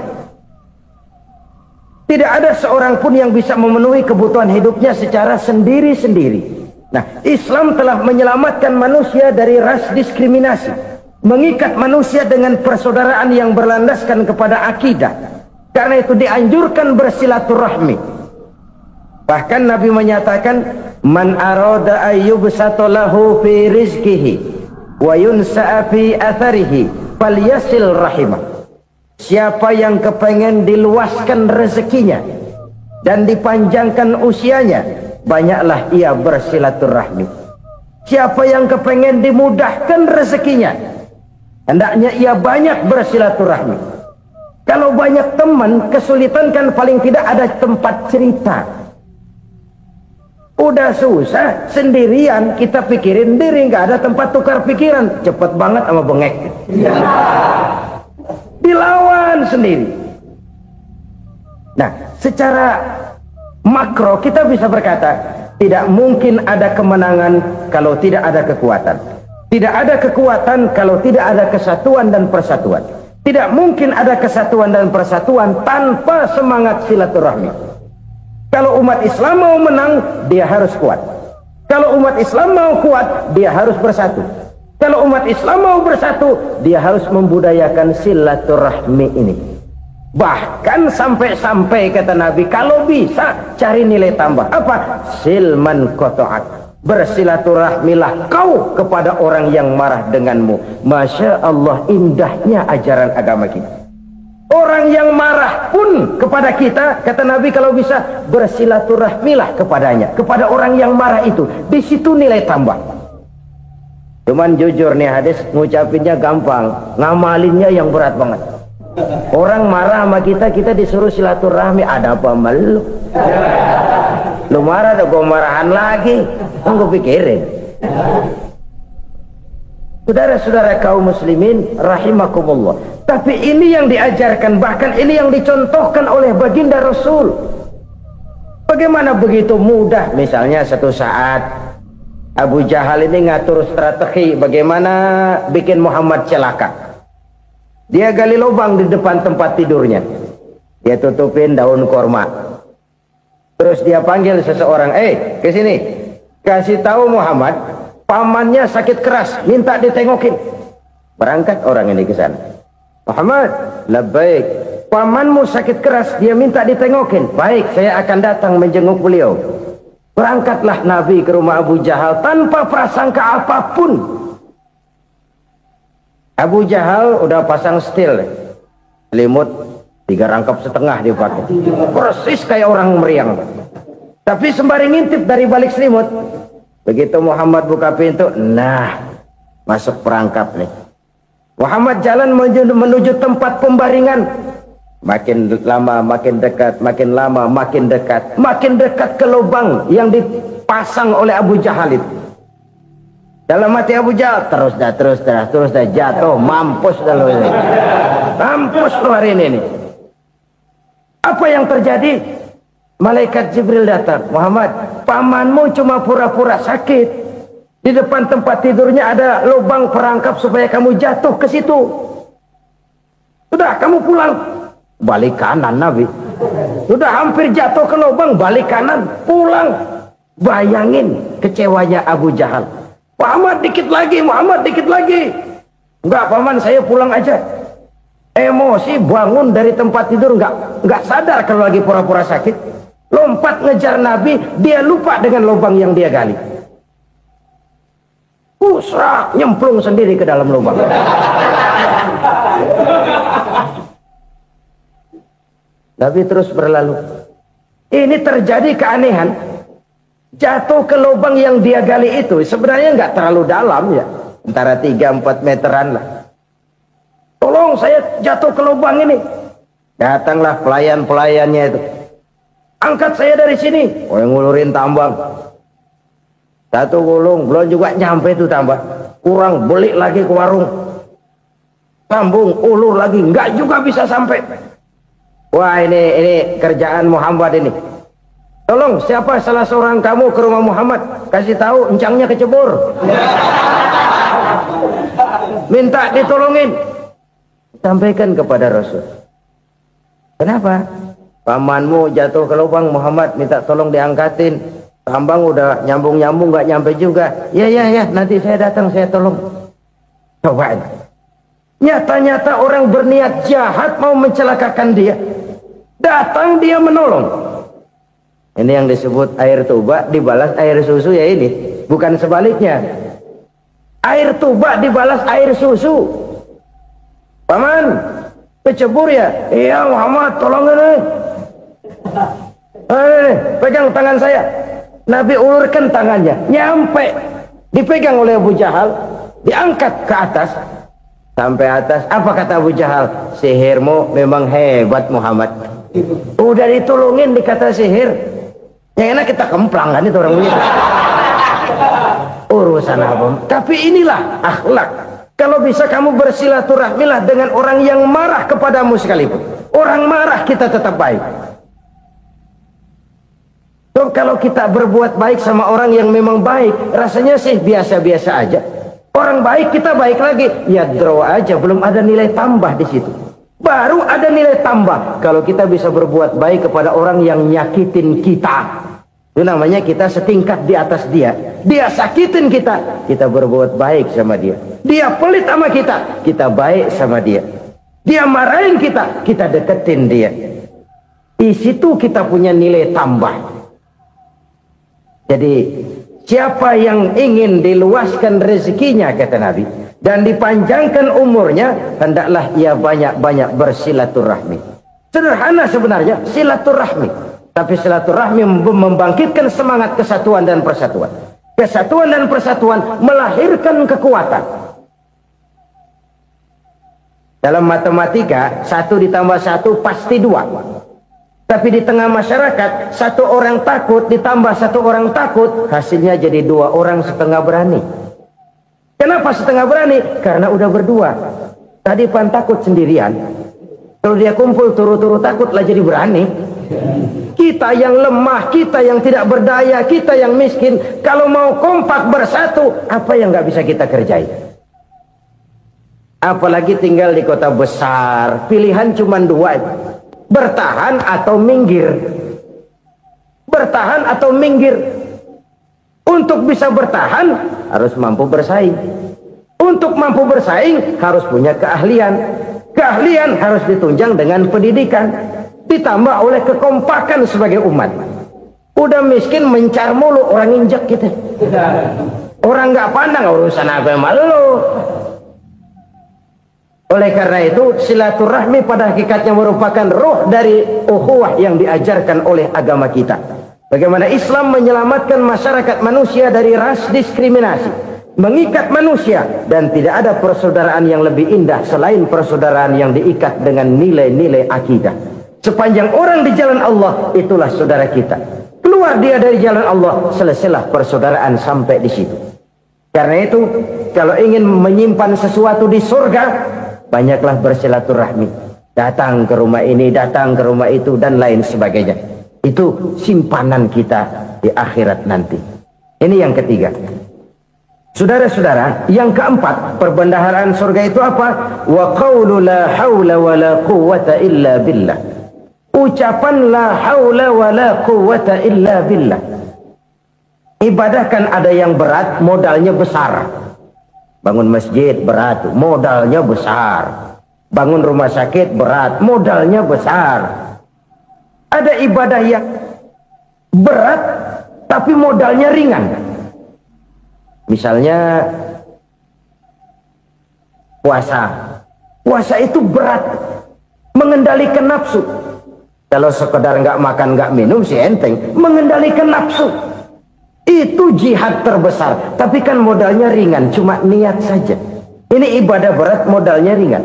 Tidak ada seorang pun yang bisa memenuhi kebutuhan hidupnya secara sendiri-sendiri. Nah, Islam telah menyelamatkan manusia dari ras diskriminasi, mengikat manusia dengan persaudaraan yang berlandaskan kepada akidah. Karena itu dianjurkan bersilaturahmi. Bahkan Nabi menyatakan, man arada ayyubsata lahu fi rizqihi wa yunsa'a fi atharihi falyasil rahimah. Siapa yang kepengen diluaskan rezekinya dan dipanjangkan usianya, banyaklah ia bersilaturahmi. Siapa yang kepengen dimudahkan rezekinya, hendaknya ia banyak bersilaturahmi. Kalau banyak teman, kesulitan kan paling tidak ada tempat cerita. Udah susah sendirian, kita pikirin diri, nggak ada tempat tukar pikiran. Cepet banget sama bengek. Dilawan sendiri. Nah, secara makro kita bisa berkata, tidak mungkin ada kemenangan kalau tidak ada kekuatan. Tidak ada kekuatan kalau tidak ada kesatuan dan persatuan. Tidak mungkin ada kesatuan dan persatuan tanpa semangat silaturahmi. Kalau umat Islam mau menang, dia harus kuat. Kalau umat Islam mau kuat, dia harus bersatu. Kalau umat Islam mau bersatu, dia harus membudayakan silaturahmi ini. Bahkan sampai-sampai kata Nabi, kalau bisa cari nilai tambah. Apa? Silman qata'at. Bersilaturahmilah kau kepada orang yang marah denganmu. Masya Allah, indahnya ajaran agama kita. Orang yang marah pun kepada kita, kata Nabi, kalau bisa bersilaturahmilah kepadanya, kepada orang yang marah itu. Di situ nilai tambah. Cuman jujur nih hadis, ngucapinnya gampang, ngamalinnya yang berat banget. Orang marah sama kita, kita disuruh silaturahmi. Ada apa malu? Lu marah, ada gua marahan lagi. Tunggu pikirin. Saudara-saudara kaum muslimin rahimakumullah. Tapi ini yang diajarkan, bahkan ini yang dicontohkan oleh baginda Rasul. Bagaimana begitu mudah, misalnya satu saat Abu Jahal ini ngatur strategi bagaimana bikin Muhammad celaka. Dia gali lubang di depan tempat tidurnya. Dia tutupin daun korma. Terus dia panggil seseorang, ke sini. Kasih tahu Muhammad, pamannya sakit keras, minta ditengokin. Berangkat orang ini ke sana. Muhammad, labbaik. Pamanmu sakit keras, dia minta ditengokin. Baik, saya akan datang menjenguk beliau. Berangkatlah Nabi ke rumah Abu Jahal tanpa prasangka apapun. Abu Jahal udah pasang setil, selimut 3 rangkap setengah dipakai, persis kayak orang meriang. Tapi sembari ngintip dari balik selimut, begitu Muhammad buka pintu, nah masuk perangkap nih. Muhammad jalan menuju tempat pembaringan. Makin lama makin dekat, makin lama makin dekat, makin dekat ke lubang yang dipasang oleh Abu Jahal itu. Dalam hati Abu Jahal, terus dah jatuh, mampus dah lo ini. Mampus lo hari ini nih. Apa yang terjadi? Malaikat Jibril datang. Muhammad, pamanmu cuma pura-pura sakit. Di depan tempat tidurnya ada lubang perangkap supaya kamu jatuh ke situ. Sudah, kamu pulang. Balik kanan Nabi. Sudah hampir jatuh ke lubang, balik kanan, pulang. Bayangin kecewanya Abu Jahal. Muhammad dikit lagi, Muhammad dikit lagi. Enggak paman, saya pulang aja. Emosi bangun dari tempat tidur, enggak sadar kalau lagi pura-pura sakit. lompat ngejar Nabi, dia lupa dengan lubang yang dia gali. Pusrak, nyemplung sendiri ke dalam lubang. Nabi terus berlalu. Ini terjadi keanehan. Jatuh ke lubang yang dia gali itu sebenarnya nggak terlalu dalam ya, antara 3-4 meteran lah. Tolong saya jatuh ke lubang ini. Datanglah pelayan-pelayannya itu. Angkat saya dari sini. Oh, yang ngulurin tambang. Satu gulung, belum juga nyampe itu tambang. Kurang, beli lagi ke warung. Sambung, ulur lagi, nggak juga bisa sampai. Wah, ini kerjaan Muhammad ini. Tolong, siapa salah seorang kamu ke rumah Muhammad, kasih tahu encangnya kecebur. Minta ditolongin. Sampaikan kepada Rasul. Kenapa? Pamanmu jatuh ke lubang, Muhammad minta tolong diangkatin. Tambang udah nyambung-nyambung nggak nyampe juga. Ya, nanti saya datang, saya tolong. Coba. Nyata-nyata orang berniat jahat mau mencelakakan dia. Datang dia menolong. Ini yang disebut air tuba dibalas air susu ya ini. Bukan sebaliknya. Air tuba dibalas air susu. Paman, kecebur ya? Iya Muhammad, tolong ini. Pegang tangan saya. Nabi ulurkan tangannya. Nyampe. Dipegang oleh Abu Jahal. Diangkat ke atas. Sampai atas. Apa kata Abu Jahal? Sihirmu memang hebat Muhammad. Udah ditolongin dikata sihir. Yang enak kita kemplang kan itu orang begitu. Urusan apa? Tapi inilah akhlak. Kalau bisa kamu bersilaturahmilah dengan orang yang marah kepadamu sekalipun. Orang marah kita tetap baik. So, kalau kita berbuat baik sama orang yang memang baik, rasanya sih biasa-biasa aja. Orang baik kita baik lagi, ya draw aja, belum ada nilai tambah di situ. Baru ada nilai tambah kalau kita bisa berbuat baik kepada orang yang nyakitin kita. Itu namanya kita setingkat di atas dia. Dia sakitin kita, kita berbuat baik sama dia. Dia pelit sama kita, kita baik sama dia. Dia marahin kita, kita deketin dia. Di situ kita punya nilai tambah. Jadi siapa yang ingin diluaskan rezekinya kata Nabi dan dipanjangkan umurnya, hendaklah ia banyak-banyak bersilaturahmi. Sederhana sebenarnya silaturahmi. Tapi silaturahmi membangkitkan semangat kesatuan dan persatuan. Kesatuan dan persatuan melahirkan kekuatan. Dalam matematika, 1 ditambah 1 pasti 2. Tapi di tengah masyarakat, 1 orang takut ditambah 1 orang takut, hasilnya jadi 2 orang setengah berani. Kenapa setengah berani? Karena udah berdua. Tadi pan takut sendirian. Kalau dia kumpul turu-turu takutlah jadi berani. Kita yang lemah, kita yang tidak berdaya, kita yang miskin, kalau mau kompak bersatu, apa yang nggak bisa kita kerjain? Apalagi tinggal di kota besar, pilihan cuma 2, bertahan atau minggir. Bertahan atau minggir. Untuk bisa bertahan harus mampu bersaing. Untuk mampu bersaing harus punya keahlian. Keahlian harus ditunjang dengan pendidikan. Ditambah oleh kekompakan sebagai umat. Udah miskin mencar mulu, orang injak kita. Orang nggak pandang urusan apa yang malu. Oleh karena itu silaturahmi pada hakikatnya merupakan roh dari ukhuwah yang diajarkan oleh agama kita. Bagaimana Islam menyelamatkan masyarakat manusia dari ras diskriminasi, mengikat manusia, dan tidak ada persaudaraan yang lebih indah selain persaudaraan yang diikat dengan nilai-nilai akidah. Sepanjang orang di jalan Allah, itulah saudara kita. Keluar dia dari jalan Allah, selesailah persaudaraan sampai di situ. Karena itu, kalau ingin menyimpan sesuatu di surga, banyaklah bersilaturahmi. Datang ke rumah ini, datang ke rumah itu, dan lain sebagainya. Itu simpanan kita di akhirat nanti. Ini yang ketiga. Saudara-saudara, yang keempat, perbendaharaan surga itu apa? Wa qawlu la hawla wa la quwwata illa billah. Ucapan la haula wa la quwwata illa billah. Ibadah kan ada yang berat, modalnya besar. Bangun masjid berat, modalnya besar. Bangun rumah sakit berat, modalnya besar. Ada ibadah yang berat tapi modalnya ringan. Misalnya puasa itu berat, mengendalikan nafsu. Kalau sekedar nggak makan nggak minum sih enteng, mengendalikan nafsu itu jihad terbesar, tapi kan modalnya ringan, cuma niat saja. Ini ibadah berat, modalnya ringan.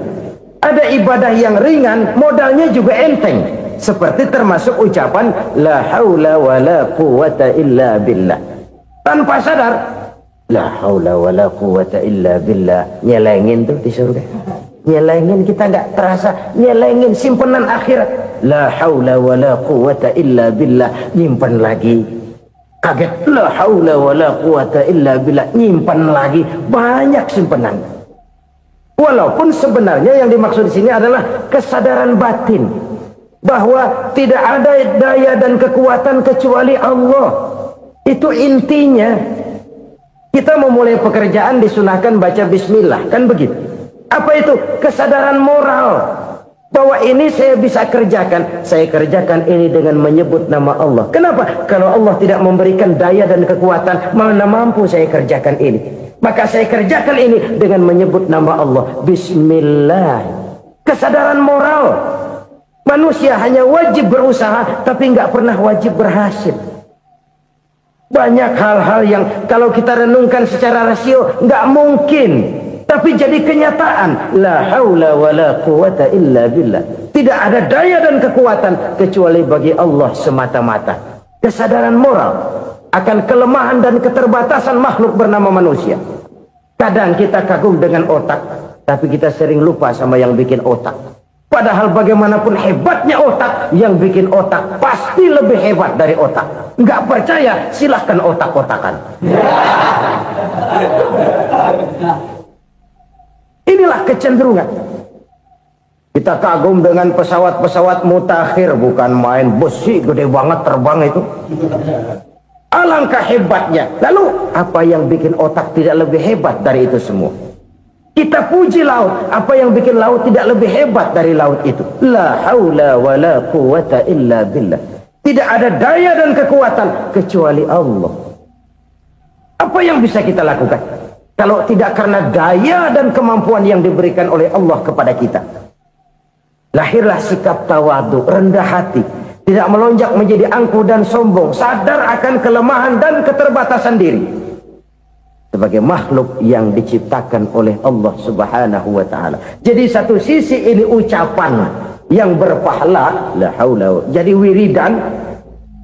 Ada ibadah yang ringan, modalnya juga enteng, seperti termasuk ucapan la haula wala quwata illa billah. Tanpa sadar, la haula wala quwata illa billah, nyelengin tuh di surga. Nyelengin, kita nggak terasa nyelengin simpenan akhirat. La haula wala quwata illa billah, nyimpan lagi. Kaget, la haula wala quwata illa billah, nyimpan lagi, banyak simpenan. Walaupun sebenarnya yang dimaksud di sini adalah kesadaran batin bahwa tidak ada daya dan kekuatan kecuali Allah. Itu intinya. Kita memulai pekerjaan disunahkan baca bismillah, kan begitu? Apa itu? Kesadaran moral bahwa ini saya bisa kerjakan. Saya kerjakan ini dengan menyebut nama Allah. Kenapa? Kalau Allah tidak memberikan daya dan kekuatan, mana mampu saya kerjakan ini. Maka saya kerjakan ini dengan menyebut nama Allah. Bismillah. Kesadaran moral. Manusia hanya wajib berusaha, tapi nggak pernah wajib berhasil. Banyak hal-hal yang kalau kita renungkan secara rasio nggak mungkin, tapi jadi kenyataan. La haula wala quwata illa billah. Tidak ada daya dan kekuatan kecuali bagi Allah semata-mata. Kesadaran moral akan kelemahan dan keterbatasan makhluk bernama manusia. Kadang kita kagum dengan otak, tapi kita sering lupa sama yang bikin otak. Padahal bagaimanapun hebatnya otak, yang bikin otak pasti lebih hebat dari otak. Nggak percaya, silahkan otak-otakan. Inilah kecenderungan. Kita kagum dengan pesawat-pesawat mutakhir, bukan main, besi gede banget terbang itu. Alangkah hebatnya. Lalu apa yang bikin otak tidak lebih hebat dari itu semua? Kita puji laut, apa yang bikin laut tidak lebih hebat dari laut itu? La haula wala quwata illa billah. Tidak ada daya dan kekuatan kecuali Allah. Apa yang bisa kita lakukan kalau tidak karena daya dan kemampuan yang diberikan oleh Allah kepada kita? Lahirlah sikap tawadu, rendah hati, tidak melonjak menjadi angkuh dan sombong, sadar akan kelemahan dan keterbatasan diri sebagai makhluk yang diciptakan oleh Allah Subhanahu wa taala. Jadi satu sisi ini ucapan yang berpahala, la haula, jadi wiridan.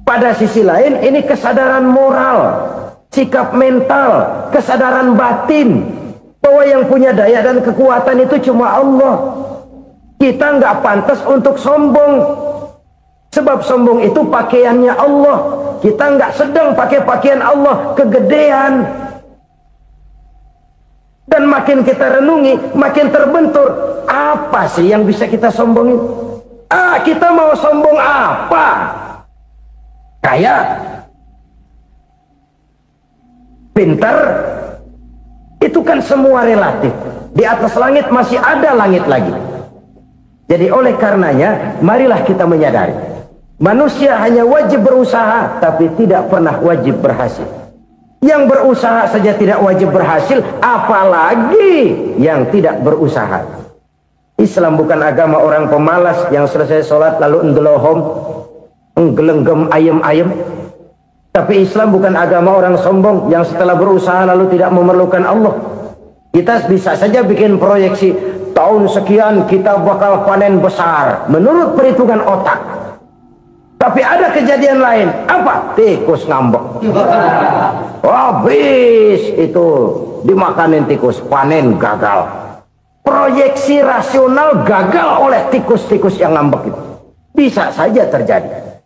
Pada sisi lain ini kesadaran moral, sikap mental, kesadaran batin bahwa yang punya daya dan kekuatan itu cuma Allah. Kita nggak pantas untuk sombong, sebab sombong itu pakaiannya Allah. Kita nggak sedang pakai pakaian Allah, kegedean. Dan makin kita renungi, makin terbentur. Apa sih yang bisa kita sombongin? Kita mau sombong apa? Kaya? Pintar? Itu kan semua relatif. Di atas langit masih ada langit lagi. Jadi oleh karenanya, marilah kita menyadari. Manusia hanya wajib berusaha, tapi tidak pernah wajib berhasil. Yang berusaha saja tidak wajib berhasil, apalagi yang tidak berusaha. Islam bukan agama orang pemalas yang selesai sholat lalu enggelohom, enggelenggem ayem-ayem. Tapi Islam bukan agama orang sombong yang setelah berusaha lalu tidak memerlukan Allah. Kita bisa saja bikin proyeksi, tahun sekian kita bakal panen besar menurut perhitungan otak. Tapi ada kejadian lain. Apa? Tikus ngambek. Habis itu dimakanin tikus, panen gagal. Proyeksi rasional gagal oleh tikus-tikus yang ngambek itu. Bisa saja terjadi.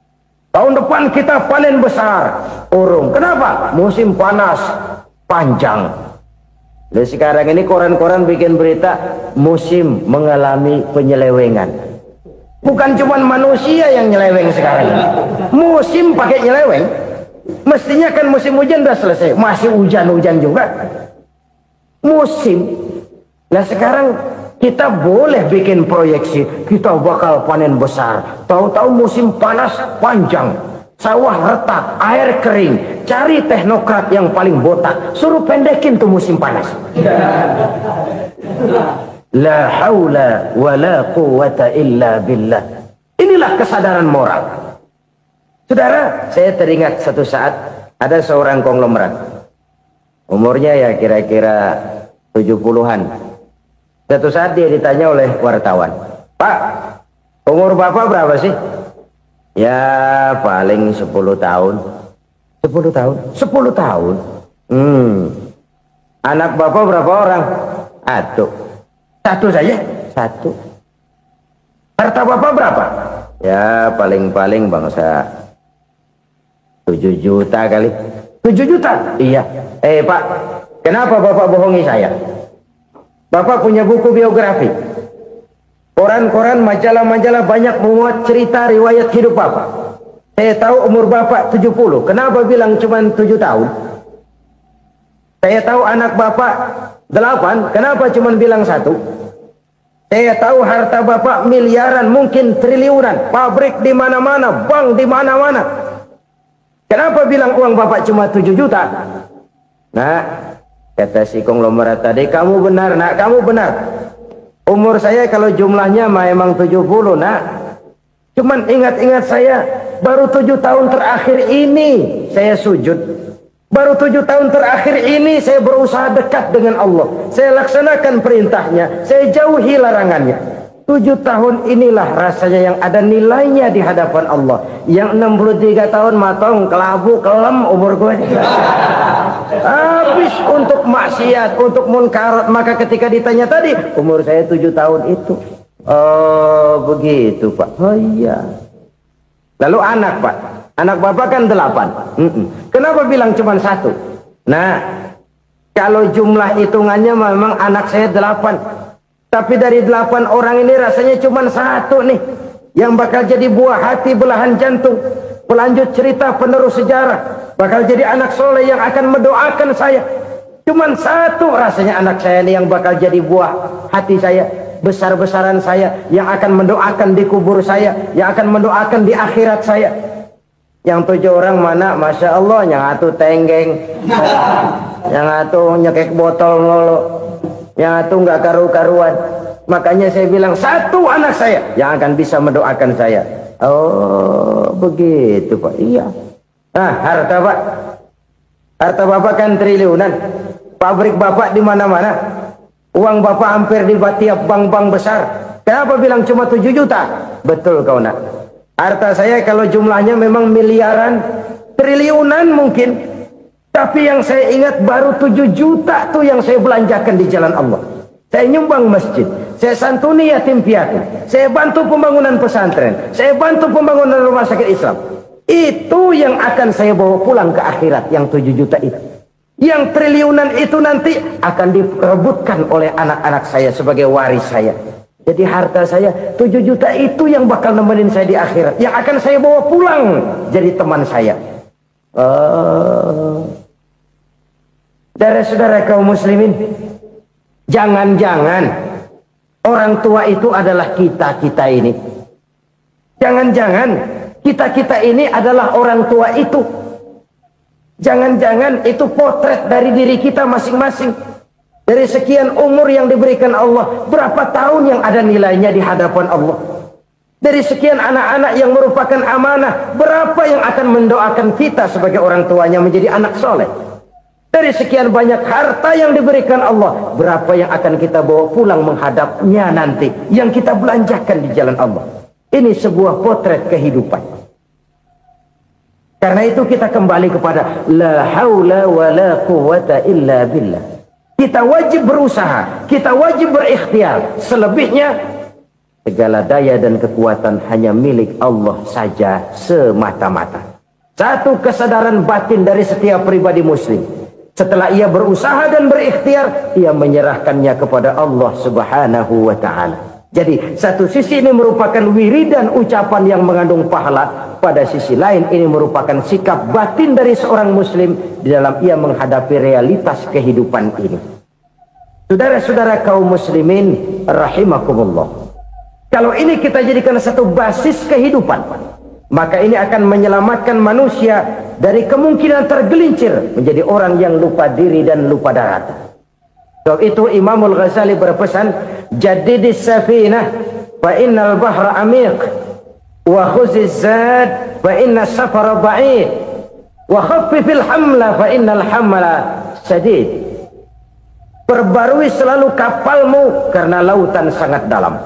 Tahun depan kita panen besar, urung. Kenapa? Musim panas panjang. Dan sekarang ini koran-koran bikin berita musim mengalami penyelewengan. Bukan cuma manusia yang nyeleweng sekarang ini. Musim pakai nyeleweng. Mestinya kan musim hujan udah selesai, masih hujan-hujan juga. Musim. Nah sekarang kita boleh bikin proyeksi, kita bakal panen besar. Tahu-tahu musim panas panjang. sawah retak, air kering, cari teknokrat yang paling botak, suruh pendekin tuh musim panas. La haula wa la quwwata illa billah. Inilah kesadaran moral. Saudara, saya teringat satu saat ada seorang konglomerat. Umurnya ya kira-kira 70-an. Satu saat dia ditanya oleh wartawan, "Pak, umur Bapak berapa sih?" "Ya paling 10 tahun." 10 tahun? 10 tahun? Anak Bapak berapa orang? Satu. Satu saja? Satu. Harta Bapak berapa? Ya paling-paling bangsa 7 juta kali. 7 juta? Iya. Pak, kenapa Bapak bohongi saya? Bapak punya buku biografi, koran-koran, majalah-majalah banyak memuat cerita riwayat hidup Bapak. Saya tahu umur Bapak 70. Kenapa bilang cuma 7 tahun? Saya tahu anak Bapak 8. Kenapa cuma bilang 1? Saya tahu harta Bapak miliaran, mungkin triliunan, pabrik di mana-mana, bank di mana-mana. Kenapa bilang uang Bapak cuma 7 juta? Nah, kata si konglomerat tadi, "Kamu benar, Nak, kamu benar. Umur saya kalau jumlahnya memang 70, Nak. Cuman ingat-ingat saya, baru 7 tahun terakhir ini saya sujud. Baru 7 tahun terakhir ini saya berusaha dekat dengan Allah. Saya laksanakan perintahnya, saya jauhi larangannya. 7 tahun inilah rasanya yang ada nilainya di hadapan Allah. Yang 63 tahun matong, kelabu, kelem umur gue. Habis untuk maksiat, untuk munkarat. Maka ketika ditanya tadi, umur saya 7 tahun itu. Oh begitu Pak. Oh iya. Lalu anak Pak, anak Bapak kan 8. Kenapa bilang cuma 1? Nah, kalau jumlah hitungannya memang anak saya 8. Tapi dari 8 orang ini rasanya cuma 1 nih yang bakal jadi buah hati, belahan jantung, pelanjut cerita, penerus sejarah, bakal jadi anak soleh yang akan mendoakan saya. Cuma 1 rasanya anak saya ini yang bakal jadi buah hati saya, besar-besaran saya, yang akan mendoakan di kubur saya, yang akan mendoakan di akhirat saya. Yang 7 orang mana? Masya Allah, yang satu tenggeng, yang satu nyekek botol ngolo, yang itu nggak karu-karuan. Makanya saya bilang 1 anak saya yang akan bisa mendoakan saya. Oh begitu Pak. Iya. Nah, harta Pak, harta Bapak kan triliunan, pabrik Bapak di mana-mana, uang Bapak hampir di tiap bank-bank besar. Kenapa bilang cuma 7 juta? Betul kau Nak. Harta saya kalau jumlahnya memang miliaran, triliunan mungkin. Tapi yang saya ingat baru 7 juta tuh yang saya belanjakan di jalan Allah. Saya nyumbang masjid, saya santuni yatim piatu, saya bantu pembangunan pesantren, saya bantu pembangunan rumah sakit Islam. Itu yang akan saya bawa pulang ke akhirat, yang 7 juta itu. Yang triliunan itu nanti akan diperebutkan oleh anak-anak saya sebagai waris saya. Jadi harta saya 7 juta itu yang bakal nemenin saya di akhirat, yang akan saya bawa pulang jadi teman saya. Saudara-saudara kaum muslimin, jangan-jangan orang tua itu adalah kita-kita ini. Jangan-jangan kita-kita ini adalah orang tua itu. Jangan-jangan itu potret dari diri kita masing-masing. Dari sekian umur yang diberikan Allah, berapa tahun yang ada nilainya di hadapan Allah? Dari sekian anak-anak yang merupakan amanah, berapa yang akan mendoakan kita sebagai orang tuanya menjadi anak soleh? Dari sekian banyak harta yang diberikan Allah, berapa yang akan kita bawa pulang menghadapnya nanti, yang kita belanjakan di jalan Allah? Ini sebuah potret kehidupan. Karena itu kita kembali kepada la haula wa la quwwata illa billah. Kita wajib berusaha, kita wajib berikhtiar. Selebihnya segala daya dan kekuatan hanya milik Allah saja semata-mata. Satu kesadaran batin dari setiap pribadi muslim. Setelah ia berusaha dan berikhtiar, ia menyerahkannya kepada Allah Subhanahu wa ta'ala. Jadi satu sisi ini merupakan wiridan ucapan yang mengandung pahala, pada sisi lain ini merupakan sikap batin dari seorang muslim di dalam ia menghadapi realitas kehidupan ini. Saudara-saudara kaum muslimin rahimakumullah, kalau ini kita jadikan satu basis kehidupan, Maka ini akan menyelamatkan manusia dari kemungkinan tergelincir menjadi orang yang lupa diri dan lupa darat. Sebab itu Imamul Ghazali berpesan, jadidis safinah fa innal bahra amiq wa khuziz zad fa inna safara ba'id wa khaffifil hamla fa innal hamla sadid. Perbarui selalu kapalmu karena lautan sangat dalam.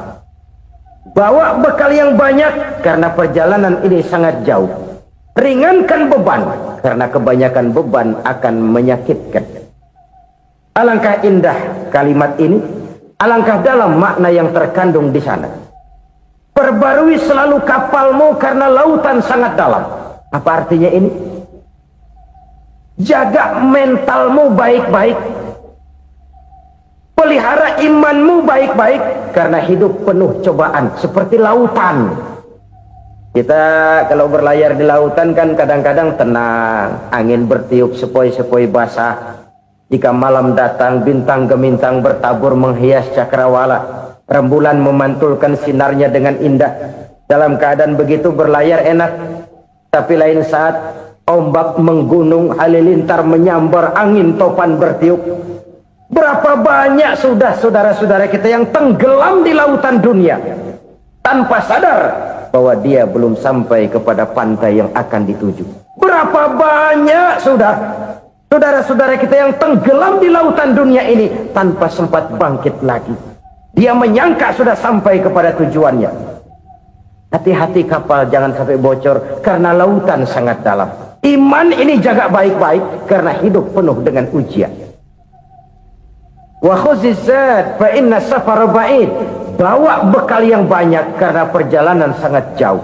Bawa bekal yang banyak karena perjalanan ini sangat jauh. Ringankan beban karena kebanyakan beban akan menyakitkan. Alangkah indah kalimat ini, alangkah dalam makna yang terkandung di sana. Perbarui selalu kapalmu karena lautan sangat dalam. Apa artinya ini? Jaga mentalmu baik-baik. Pelihara imanmu baik-baik karena hidup penuh cobaan seperti lautan. Kita kalau berlayar di lautan kan kadang-kadang tenang, angin bertiup sepoi-sepoi basah. Jika malam datang, bintang gemintang bertabur menghias cakrawala. Rembulan memantulkan sinarnya dengan indah. Dalam keadaan begitu berlayar enak. Tapi lain saat ombak menggunung, halilintar menyambar, angin topan bertiup. Berapa banyak sudah saudara-saudara kita yang tenggelam di lautan dunia tanpa sadar bahwa dia belum sampai kepada pantai yang akan dituju. Berapa banyak sudah saudara-saudara kita yang tenggelam di lautan dunia ini tanpa sempat bangkit lagi. Dia menyangka sudah sampai kepada tujuannya. Hati-hati kapal jangan sampai bocor karena lautan sangat dalam. Iman ini jaga baik-baik karena hidup penuh dengan ujian. Wa khuzizat fa inna safara ba'id. Bawa bekal yang banyak karena perjalanan sangat jauh.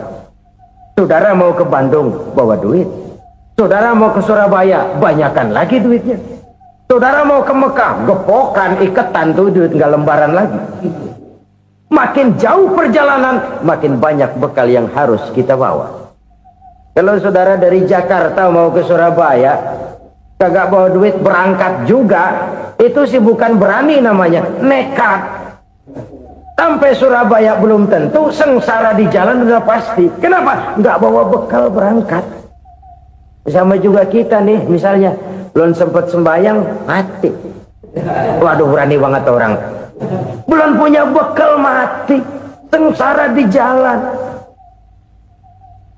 Saudara mau ke Bandung, bawa duit. Saudara mau ke Surabaya, banyakan lagi duitnya. Saudara mau ke Mekah, gepokan, iketan tuh duit nggak lembaran lagi. Makin jauh perjalanan, makin banyak bekal yang harus kita bawa. Kalau saudara dari Jakarta mau ke Surabaya, kagak bawa duit berangkat juga, itu sih bukan berani namanya, nekat. Sampai Surabaya belum tentu, sengsara di jalan udah pasti. Kenapa? Nggak bawa bekal berangkat. Sama juga kita nih, misalnya belum sempat sembahyang, mati. Waduh, berani banget orang. Belum punya bekal, mati. Sengsara di jalan.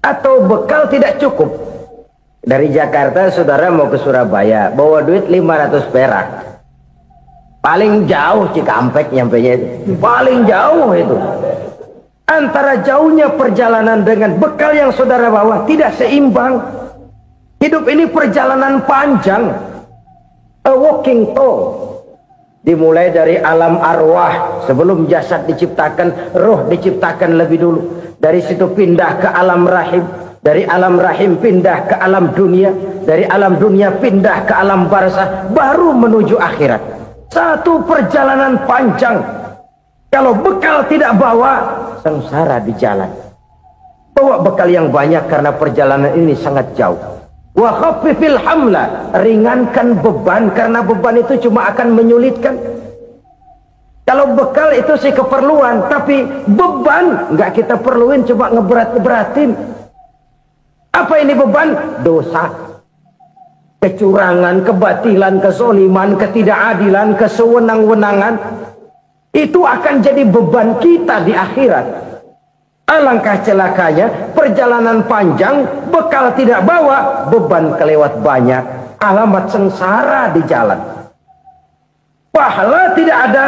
Atau bekal tidak cukup. Dari Jakarta saudara mau ke Surabaya, bawa duit 500 perak. Paling jauh Cikampek nyampenya itu. Paling jauh itu. Antara jauhnya perjalanan dengan bekal yang saudara bawa tidak seimbang. Hidup ini perjalanan panjang. A walking tour. Dimulai dari alam arwah. Sebelum jasad diciptakan, roh diciptakan lebih dulu. Dari situ pindah ke alam rahim. Dari alam rahim pindah ke alam dunia. Dari alam dunia pindah ke alam barzah. Baru menuju akhirat. Satu perjalanan panjang. Kalau bekal tidak bawa, sengsara di jalan. Bawa bekal yang banyak karena perjalanan ini sangat jauh. Wa khaffifil hamla, ringankan beban karena beban itu cuma akan menyulitkan. Kalau bekal itu sih keperluan, tapi beban nggak kita perluin, coba ngeberat-beratin. Apa ini beban? Dosa. Kecurangan, kebatilan, kezoliman, ketidakadilan, kesewenang-wenangan. Itu akan jadi beban kita di akhirat. Alangkah celakanya, perjalanan panjang, bekal tidak bawa, beban kelewat banyak, alamat sengsara di jalan. Pahala tidak ada,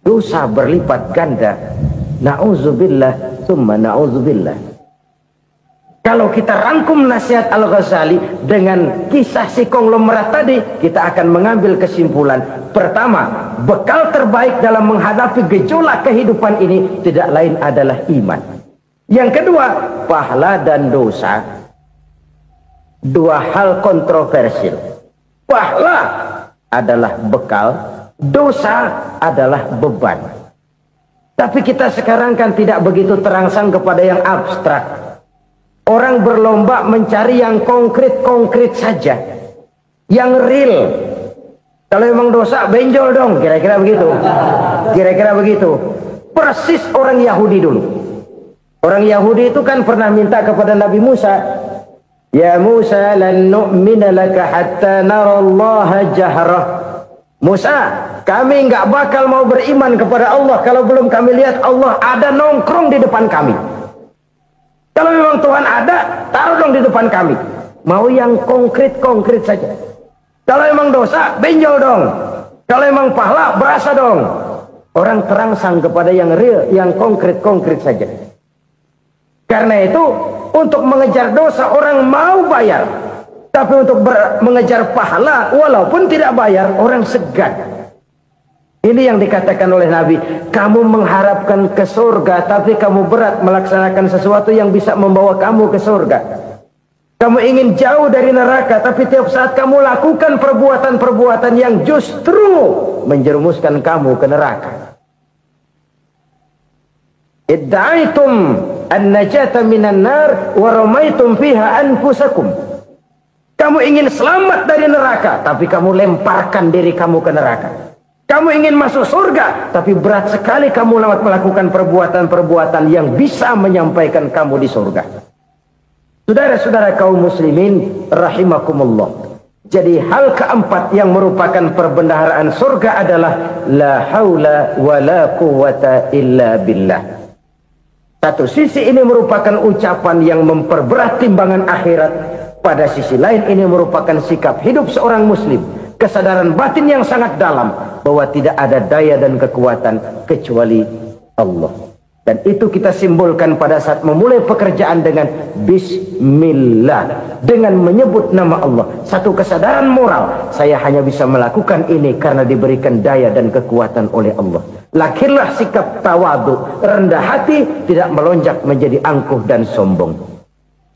dosa berlipat ganda. Na'udzubillah, summa na'udzubillah. Kalau kita rangkum nasihat Al-Ghazali dengan kisah si konglomerat tadi, kita akan mengambil kesimpulan. Pertama, bekal terbaik dalam menghadapi gejolak kehidupan ini tidak lain adalah iman. Yang kedua, pahala dan dosa. Dua hal kontroversial. Pahala adalah bekal, dosa adalah beban. Tapi kita sekarang kan tidak begitu terangsang kepada yang abstrak. Orang berlomba mencari yang konkret-konkret saja. Yang real. Kalau memang dosa, benjol dong. Kira-kira begitu. Kira-kira begitu. Persis orang Yahudi dulu. Orang Yahudi itu kan pernah minta kepada Nabi Musa, ya Musa lan nu'mina laka hatta narallaha jahrah. Musa, kami nggak bakal mau beriman kepada Allah kalau belum kami lihat Allah ada nongkrong di depan kami. Kalau memang Tuhan ada, taruh dong di depan kami. Mau yang konkret-konkret saja. Kalau memang dosa, benjol dong. Kalau memang pahala, berasa dong. Orang terangsang kepada yang real, yang konkret-konkret saja. Karena itu, untuk mengejar dosa orang mau bayar. Tapi untuk mengejar pahala, walaupun tidak bayar, orang segan. Ini yang dikatakan oleh Nabi. Kamu mengharapkan ke surga, tapi kamu berat melaksanakan sesuatu yang bisa membawa kamu ke surga. Kamu ingin jauh dari neraka, tapi tiap saat kamu lakukan perbuatan-perbuatan yang justru menjerumuskan kamu ke neraka. Idda'aitum an-najata minan nar wa ramaitum fiha anfusakum. Kamu ingin selamat dari neraka, tapi kamu lemparkan diri kamu ke neraka. Kamu ingin masuk surga, tapi berat sekali kamu melakukan perbuatan-perbuatan yang bisa menyampaikan kamu di surga. Saudara-saudara kaum muslimin rahimakumullah. Jadi hal keempat yang merupakan perbendaharaan surga adalah la haula wa la quwwata illa billah. Satu sisi ini merupakan ucapan yang memperberat timbangan akhirat. Pada sisi lain ini merupakan sikap hidup seorang muslim. Kesadaran batin yang sangat dalam bahwa tidak ada daya dan kekuatan kecuali Allah. Dan itu kita simbolkan pada saat memulai pekerjaan dengan Bismillah, dengan menyebut nama Allah. Satu kesadaran moral, saya hanya bisa melakukan ini karena diberikan daya dan kekuatan oleh Allah. Lahirlah sikap tawadu, rendah hati, tidak melonjak menjadi angkuh dan sombong.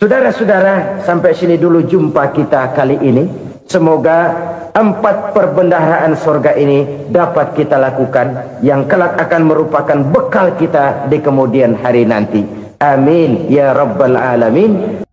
Saudara-saudara, sampai sini dulu jumpa kita kali ini. Semoga 4 perbendaharaan surga ini dapat kita lakukan, yang kelak akan merupakan bekal kita di kemudian hari nanti. Amin ya rabbal alamin.